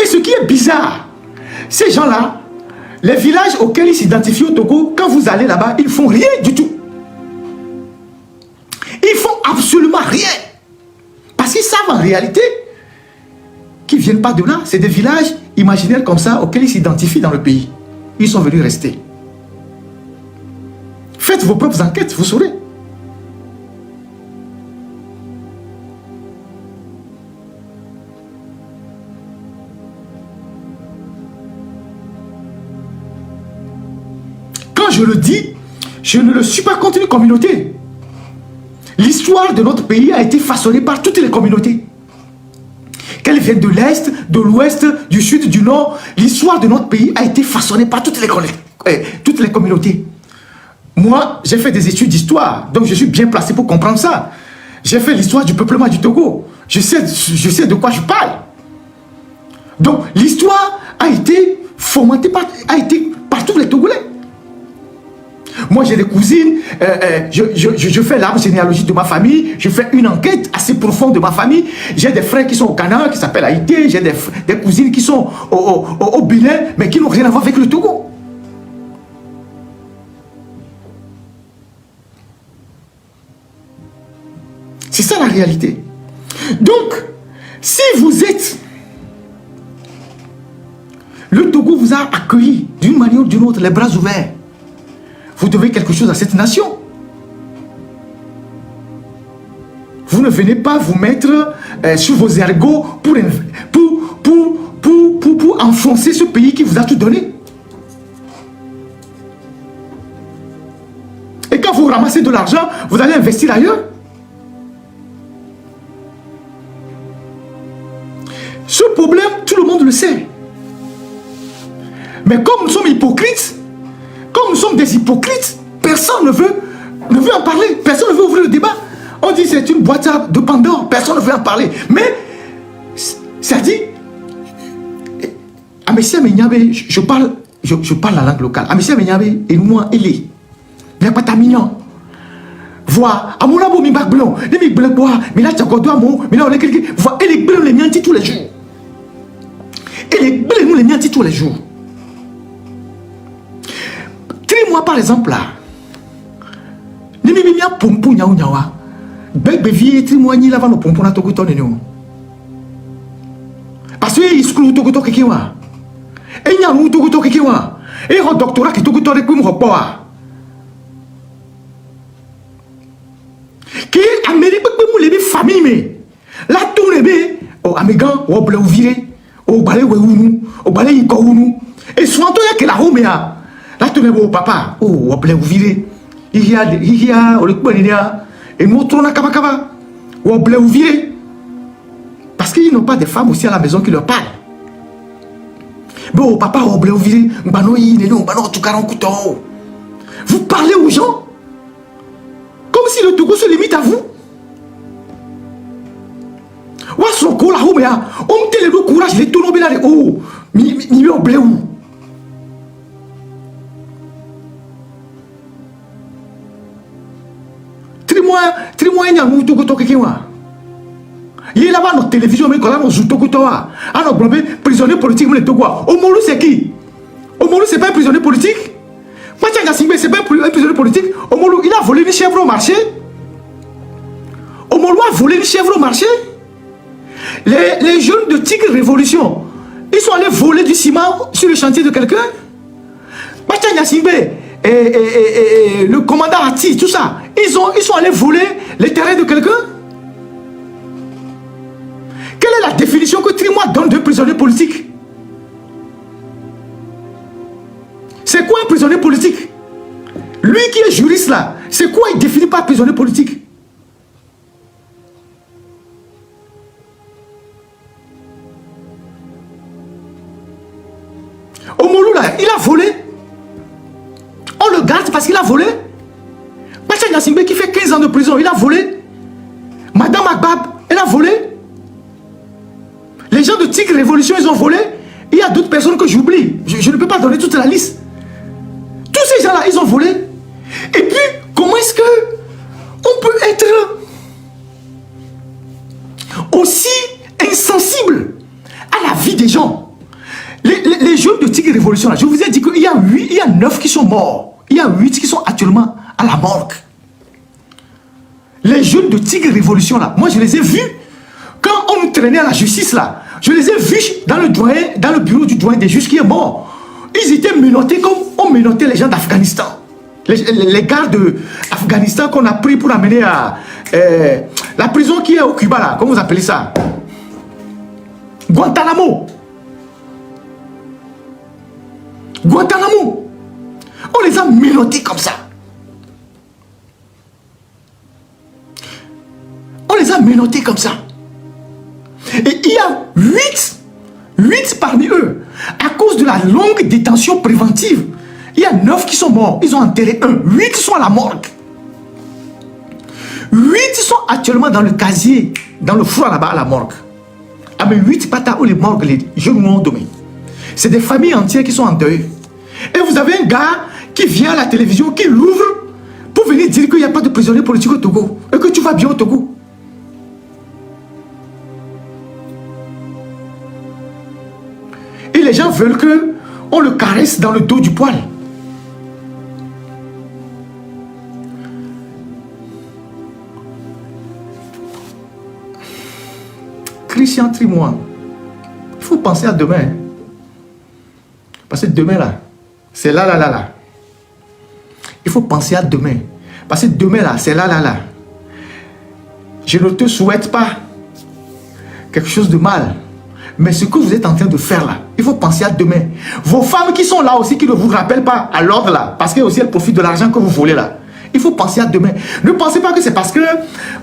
Et ce qui est bizarre, ces gens-là, les villages auxquels ils s'identifient au Togo, quand vous allez là-bas, ils ne font rien du tout. Ils font absolument rien. Parce qu'ils savent en réalité qu'ils ne viennent pas de là. C'est des villages imaginaires comme ça auxquels ils s'identifient dans le pays. Ils sont venus rester. Faites vos propres enquêtes, vous saurez. je le dis, je ne le suis pas contre une communauté. L'histoire de notre pays a été façonnée par toutes les communautés. Qu'elles viennent de l'Est, de l'Ouest, du Sud, du Nord, l'histoire de notre pays a été façonnée par toutes les communautés. Moi, j'ai fait des études d'histoire, donc je suis bien placé pour comprendre ça. J'ai fait l'histoire du peuplement du Togo. Je sais de quoi je parle. Donc, l'histoire a été fomentée par tous les Togolais. Moi, j'ai des cousines, je fais l'arbre généalogique de ma famille, je fais une enquête assez profonde de ma famille. J'ai des frères qui sont au Ghana, qui s'appellent Haïti, j'ai des cousines qui sont au Bénin, mais qui n'ont rien à voir avec le Togo. C'est ça la réalité. Donc, si vous êtes... Le Togo vous a accueilli d'une manière ou d'une autre, les bras ouverts. Vous devez quelque chose à cette nation. Vous ne venez pas vous mettre sur vos ergots pour enfoncer ce pays qui vous a tout donné. Et quand vous ramassez de l'argent, vous allez investir ailleurs. Ce problème, tout le monde le sait. Mais comme nous sommes hypocrites, comme nous sommes des hypocrites, personne ne veut en parler. Personne ne veut ouvrir le débat. On dit c'est une boîte de Pandore. Personne ne veut en parler. Mais, ça dit, Amessia Menyabe, je parle la langue locale. Amessia Menyabe, et moi, il est. Il n'y a pas de mignon. Voir, à mon abo, mi bac blanc, les mi blanc bois, mais là, tu as encore mon, mais là, on est quelqu'un. Voir, et les blancs, les miens, tous les jours. Et les blancs, nous, les miens, tous les jours. Moi par exemple là, ni mi mia pompo nyao nyawa, bébé vie moi ni lava no pompo na tokuto nenyo. Parce que il skulu tokuto kekewa, et nya mu tokuto kekewa, et un doctorat qui tokuto de kum repoa. Que Amérique peut mu les famille mais la tourne bé o amegan o bleu viré, o balé weunu, o balé ikounu, et souvent toi que la romea. Là, tu es papa, oh, on peut vous virer. Il y a, on le peut et nous, on a kabakaba. On peut vous virer. Parce qu'ils n'ont pas de femmes aussi à la maison qui leur parlent. Bon, papa, on peut vous virer. Vous parlez aux gens comme si le Togo se limite à vous. On me télé le courage, les tournois, oh, mi au blé où. Il est là-bas notre télévision, mais quand on joue Tokutoa, à notre prisonnier politique, mais Togo. Omolu, c'est qui? Omolu, c'est pas un prisonnier politique? Matianga Singbe, c'est pas un prisonnier politique? Omolu, il a volé une chèvre au marché? Omolu a volé une chèvre au marché? Les jeunes de Tigre Révolution, ils sont allés voler du ciment sur le chantier de quelqu'un? Matianga Singbe, le commandant Ati, tout ça, ils sont allés voler les terrains de quelqu'un? Quelle est la définition que Trimois donne de prisonnier politique? C'est quoi un prisonnier politique? Lui qui est juriste là, c'est quoi il définit par prisonnier politique? Omolu là, il a volé. On le garde parce qu'il a volé. Pacha Nassimbe qui fait 15 ans de prison, il a volé. Madame Agbab, elle a volé. Les gens de Tigre Révolution, ils ont volé. Il y a d'autres personnes que j'oublie. Je ne peux pas donner toute la liste. Tous ces gens-là, ils ont volé. Et puis, comment est-ce que on peut être aussi insensible à la vie des gens? Les jeunes de Tigre Révolution, là, je vous ai dit qu'il y a 9 qui sont morts. Il y a 8 qui sont actuellement à la morgue. Les jeunes de Tigre Révolution, là, moi je les ai vus. Quand on nous traînait à la justice, là, je les ai vus dans le bureau du doyen des juges qui est mort. Ils étaient menottés comme on menottait les gens d'Afghanistan. Les gars d'Afghanistan qu'on a pris pour amener à la prison qui est au Cuba, là, comment vous appelez ça? Guantanamo. Guantanamo. On les a menottés comme ça. On les a menottés comme ça. Et il y a 8 parmi eux, à cause de la longue détention préventive. Il y a 9 qui sont morts. Ils ont enterré un. 8 sont à la morgue. 8 sont actuellement dans le casier, dans le froid là-bas à la morgue. Ah mais 8 patas où les morgues, les jeunes ont dominé. C'est des familles entières qui sont en deuil. Et vous avez un gars qui vient à la télévision, qui l'ouvre pour venir dire qu'il n'y a pas de prisonniers politiques au Togo et que tu vas bien au Togo. Et les gens veulent qu'on le caresse dans le dos du poil. Christian Trimois, il faut penser à demain. Parce que demain là, c'est là. Il faut penser à demain. Parce que demain là, c'est là. Je ne te souhaite pas quelque chose de mal. Mais ce que vous êtes en train de faire là, il faut penser à demain. Vos femmes qui sont là aussi, qui ne vous rappellent pas à l'ordre là, parce qu'elles aussi elles profitent de l'argent que vous volez là. Il faut penser à demain. Ne pensez pas que c'est parce que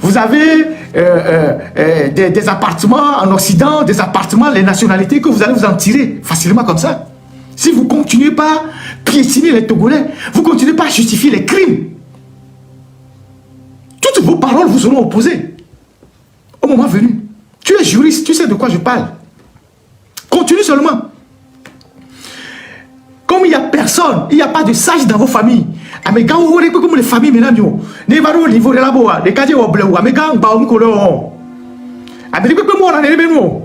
vous avez des appartements en Occident, des appartements, les nationalités, que vous allez vous en tirer facilement comme ça. Si vous ne continuez pas à piétiner les Togolais, vous ne continuez pas à justifier les crimes, toutes vos paroles vous seront opposées. Au moment venu, tu es juriste, tu sais de quoi je parle. Continue seulement. Comme il n'y a personne, il n'y a pas de sage dans vos familles. Mais quand vous voyez comme les familles maintenant, ne va au niveau de la boa, les cas de bleu, mais quand baum colon. Avec les peuples morts, les bénos.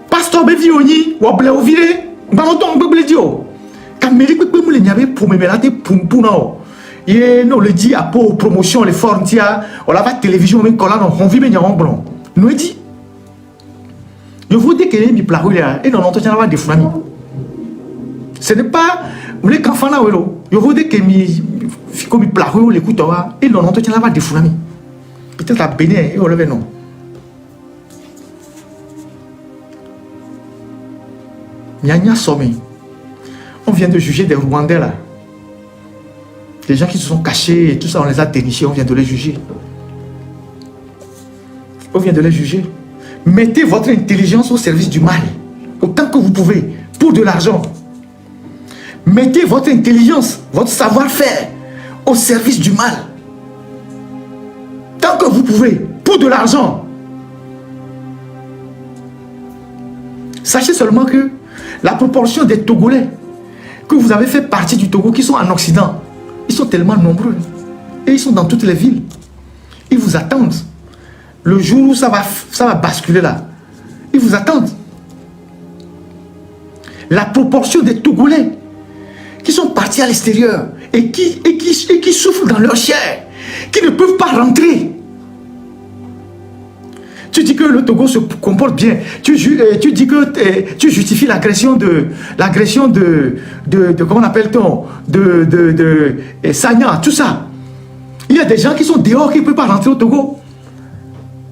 Pasteur Bevioni, ou bleu au viré, baroton bebledio. Quand les peuples n'y avait pour me mettre pour nous. Et nous le dit à pour promotion, les formes, on la va télévision, mais quand on vit bien en blanc. Nous dit. Je vous dis que les plats, et non, on tient des familles. Ce n'est pas les enfants là, je vous dis que les plats, les couteaux, et non, on tient des familles. Peut-être à Bénin, et on le non. Nyanya Sommet. On vient de juger des Rwandais là. Des gens qui se sont cachés et tout ça, on les a dénichés, on vient de les juger. On vient de les juger. Mettez votre intelligence au service du mal, autant que vous pouvez, pour de l'argent. Mettez votre intelligence, votre savoir-faire au service du mal, tant que vous pouvez, pour de l'argent. Sachez seulement que la proportion des Togolais que vous avez fait partie du Togo, qui sont en Occident, ils sont tellement nombreux. Et ils sont dans toutes les villes. Ils vous attendent. Le jour où ça va basculer là, ils vous attendent. La proportion des Togolais qui sont partis à l'extérieur et qui souffrent dans leur chair, qui ne peuvent pas rentrer. Tu dis que le Togo se comporte bien. Tu dis que tu justifies l'agression de comment appelle-t-on, de Sagna, tout ça. Il y a des gens qui sont dehors qui ne peuvent pas rentrer au Togo.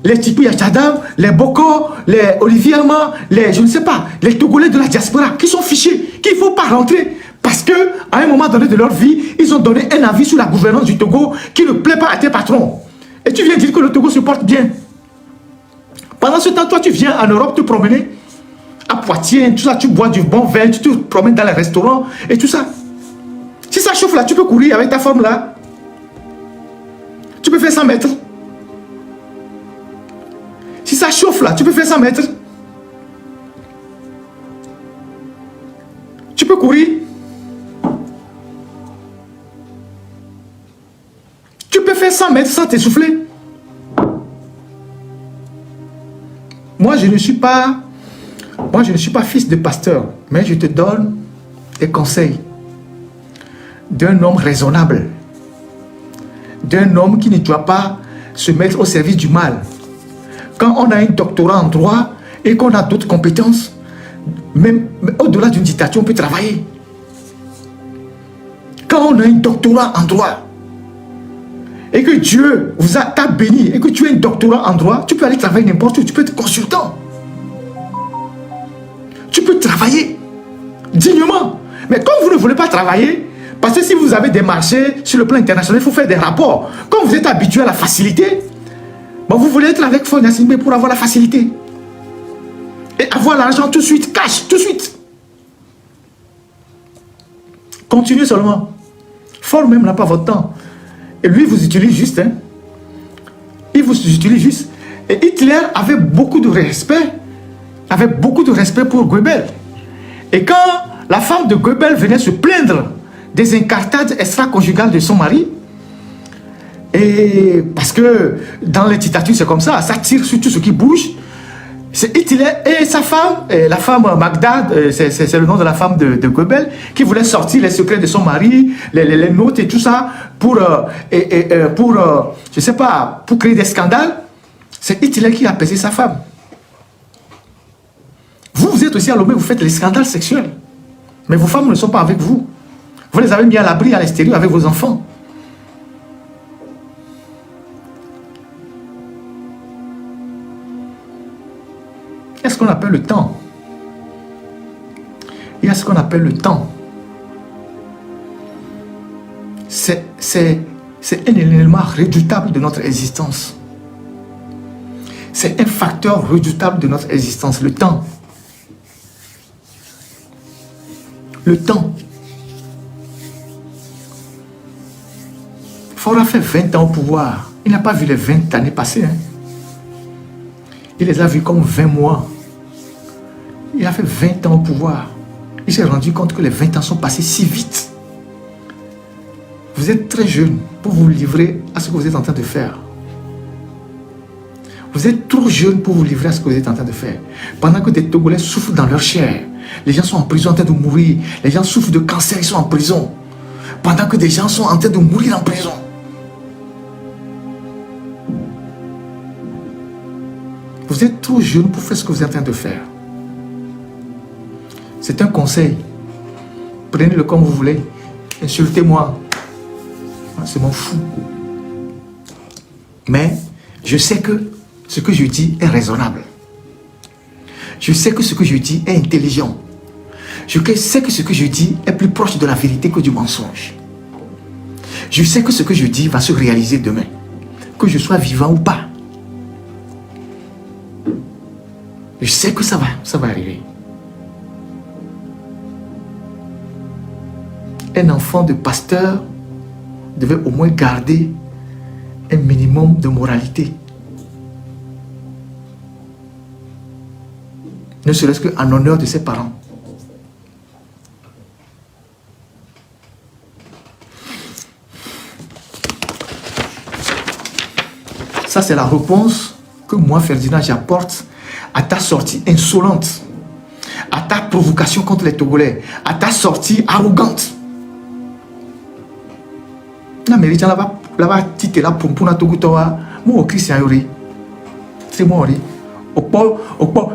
Les Tipi Yachadam, les Boko, les Olivier Ama, je ne sais pas, les Togolais de la diaspora qui sont fichés, qu'il ne faut pas rentrer parce qu'à un moment donné de leur vie, ils ont donné un avis sur la gouvernance du Togo qui ne plaît pas à tes patrons. Et tu viens dire que le Togo se porte bien. Pendant ce temps, toi, tu viens en Europe te promener à Poitiers, tout ça, tu bois du bon vin, tu te promènes dans les restaurants et tout ça. Si ça chauffe là, tu peux courir avec ta forme là. Tu peux faire 100 mètres. Si ça chauffe là, tu peux faire 100 mètres. Tu peux courir. Tu peux faire 100 mètres sans t'essouffler. Moi, je ne suis pas fils de pasteur, mais je te donne des conseils d'un homme raisonnable, d'un homme qui ne doit pas se mettre au service du mal. Quand on a un doctorat en droit et qu'on a d'autres compétences, même au-delà d'une dictature, on peut travailler. Quand on a un doctorat en droit et que Dieu t'a béni et que tu as un doctorat en droit, tu peux aller travailler n'importe où, tu peux être consultant. Tu peux travailler dignement. Mais comme vous ne voulez pas travailler, Parce que si vous avez des marchés sur le plan international, il faut faire des rapports. Quand vous êtes habitué à la facilité, bon, vous voulez être avec Faure Gnassingbé pour avoir la facilité. Et avoir l'argent tout de suite, cash, tout de suite. Continuez seulement. Faure même n'a pas votre temps. Et lui, vous utilise juste. Hein. Il vous utilise juste. Et Hitler avait beaucoup de respect. Avait beaucoup de respect pour Goebbels. Et quand la femme de Goebbels venait se plaindre des incartades extra-conjugales de son mari, et parce que dans les dictatures c'est comme ça tire sur tout ce qui bouge, c'est Hitler et sa femme, et la femme Magda, c'est le nom de la femme de Goebbels, qui voulait sortir les secrets de son mari, les notes et tout ça, pour je sais pas, pour créer des scandales. C'est Hitler qui a apaisé sa femme. Vous êtes aussi à Lomé, vous faites les scandales sexuels. Mais vos femmes ne sont pas avec vous. Vous les avez mis à l'abri à l'extérieur avec vos enfants. Il y a ce qu'on appelle le temps. Il y a ce qu'on appelle le temps. C'est un élément redoutable de notre existence. C'est un facteur redoutable de notre existence, le temps. Le temps. Faure a fait 20 ans au pouvoir. Il n'a pas vu les 20 années passer. Hein. Il les a vus comme 20 mois. Il a fait 20 ans au pouvoir. Il s'est rendu compte que les 20 ans sont passés si vite. Vous êtes très jeune pour vous livrer à ce que vous êtes en train de faire. Vous êtes trop jeune pour vous livrer à ce que vous êtes en train de faire. Pendant que des Togolais souffrent dans leur chair, les gens sont en prison en train de mourir, les gens souffrent de cancer, ils sont en prison. Pendant que des gens sont en train de mourir en prison. Vous êtes trop jeune pour faire ce que vous êtes en train de faire. C'est un conseil. Prenez-le comme vous voulez. Insultez-moi. C'est mon fou. Mais je sais que ce que je dis est raisonnable. Je sais que ce que je dis est intelligent. Je sais que ce que je dis est plus proche de la vérité que du mensonge. Je sais que ce que je dis va se réaliser demain. Que je sois vivant ou pas. Je sais que ça va arriver. Un enfant de pasteur devait au moins garder un minimum de moralité. Ne serait-ce qu'en honneur de ses parents. Ça, c'est la réponse que moi, Ferdinand, j'apporte à ta sortie insolente, à ta provocation contre les Togolais, à ta sortie arrogante. L'Américain là-bas, tite là pour na Togotoa, moi au Christian yori, c'est moi yori. Opo,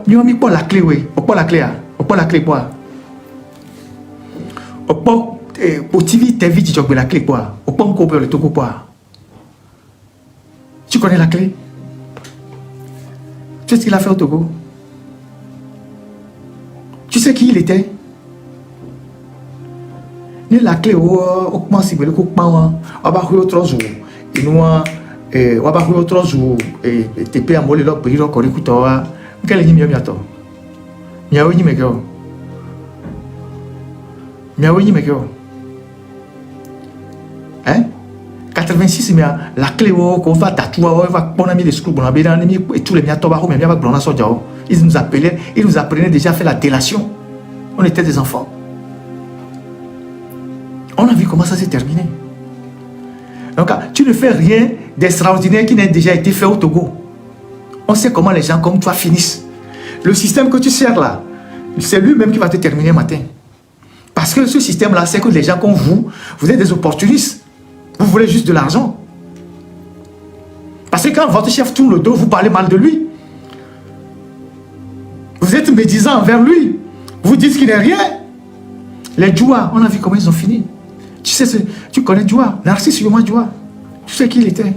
ni on mi pas la clé oui, opo la clé ah, opo la clé quoi. Opo, pour TV tu jogges la clé quoi, opo on coupe le Togo quoi. Tu connais la clé? Tu sais ce qu'il a fait au Togo? Tu sais qui il était? Ni la clé au comment si le coupement on va jouer autre jour et nous on va jouer autre jour et TP à molé là pour dire encore écoute toi quel est mieux bientôt miaou ni meko hein 86 mais la clé qu'on va tatouer on va prendre mis les screws on a bien et tous les miato ba mais bien va blonda soja ils nous apprenaient déjà à faire la délation. On était des enfants. On a vu comment ça s'est terminé. Donc, tu ne fais rien d'extraordinaire qui n'a déjà été fait au Togo. On sait comment les gens comme toi finissent. Le système que tu sers là, c'est lui-même qui va te terminer matin. Parce que ce système-là, c'est que les gens comme vous, vous êtes des opportunistes. Vous voulez juste de l'argent. Parce que quand votre chef tourne le dos, vous parlez mal de lui. Vous êtes médisant envers lui. Vous dites qu'il n'est rien. Les Djoua, on a vu comment ils ont fini. Tu sais, tu connais Djoua, Narcisse Yoma Djoua. Tu sais qui il était?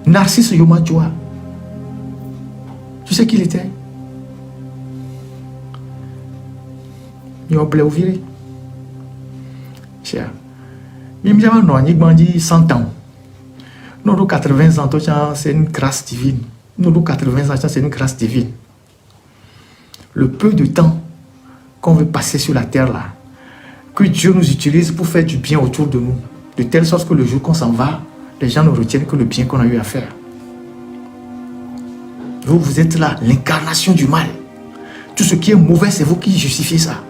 Narcisse Yoma Djoua. Tu sais qui il était? Il m'a plaît au viré. cher. Il me dit 100 ans. Nous 80 ans, c'est une grâce divine. Nous 80 ans, c'est une grâce divine. Le peu de temps qu'on veut passer sur la terre là, que Dieu nous utilise pour faire du bien autour de nous, de telle sorte que le jour qu'on s'en va, les gens ne retiennent que le bien qu'on a eu à faire. Vous êtes là, l'incarnation du mal. Tout ce qui est mauvais, c'est vous qui justifiez ça.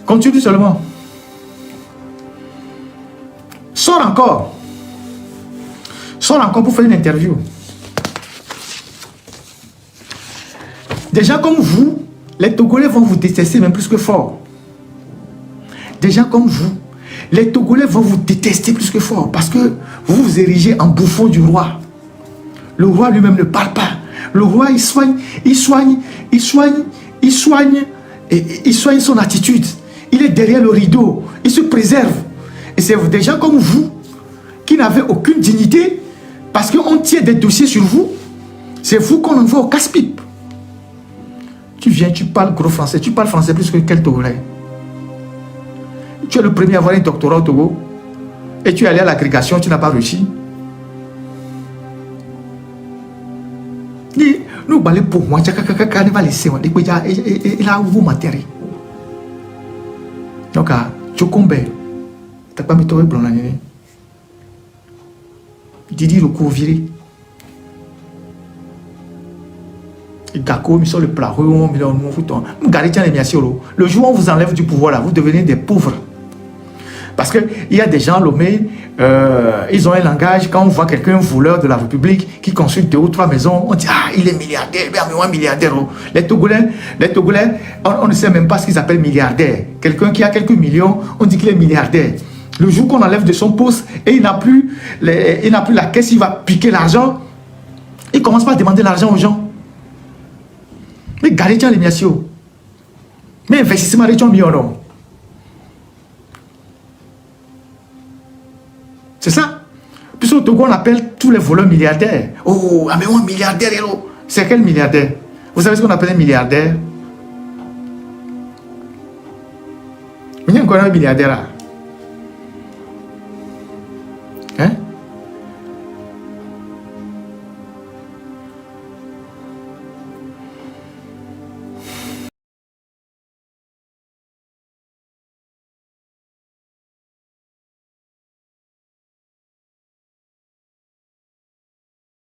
Continue seulement. Sors encore. Sors encore pour faire une interview. Des gens comme vous, les Togolais vont vous détester même plus que fort. Des gens comme vous, les Togolais vont vous détester plus que fort parce que vous vous érigez en bouffon du roi. Le roi lui-même ne parle pas. Le roi, il soigne son attitude. Il est derrière le rideau. Il se préserve. Et c'est des gens comme vous qui n'avez aucune dignité parce qu'on tient des dossiers sur vous. C'est vous qu'on envoie au casse-pipe. Tu viens, tu parles gros français. Tu parles français plus que quel Togolais. Tu es le premier à avoir un doctorat au Togo. Et tu es allé à l'agrégation, tu n'as pas réussi. Nous allons pour moi, il va laisser. Il a ouvert matériel. Donc, tu combats. Tu n'as pas mis ton blanc. Didi le cours viré. D'accord, mais sur le plat, le jour où on vous enlève du pouvoir, là, vous devenez des pauvres. Parce qu'il y a des gens, ils ont un langage, quand on voit quelqu'un, un voleur de la République, qui construit 2 ou 3 maisons, on dit, ah, il est milliardaire, mais un milliardaire. Les Togolais, on ne sait même pas ce qu'ils appellent milliardaire. Quelqu'un qui a quelques millions, on dit qu'il est milliardaire. Le jour qu'on enlève de son poste, et il n'a plus la caisse, il va piquer l'argent, il commence pas à demander l'argent aux gens. Mais gardez les miations. Mais investissement de millions. C'est ça. Puis au Togo, on appelle tous les voleurs milliardaires. Oh, mais un milliardaire, c'est quel milliardaire? Vous savez ce qu'on appelle un milliardaire? Il y a un milliardaire là.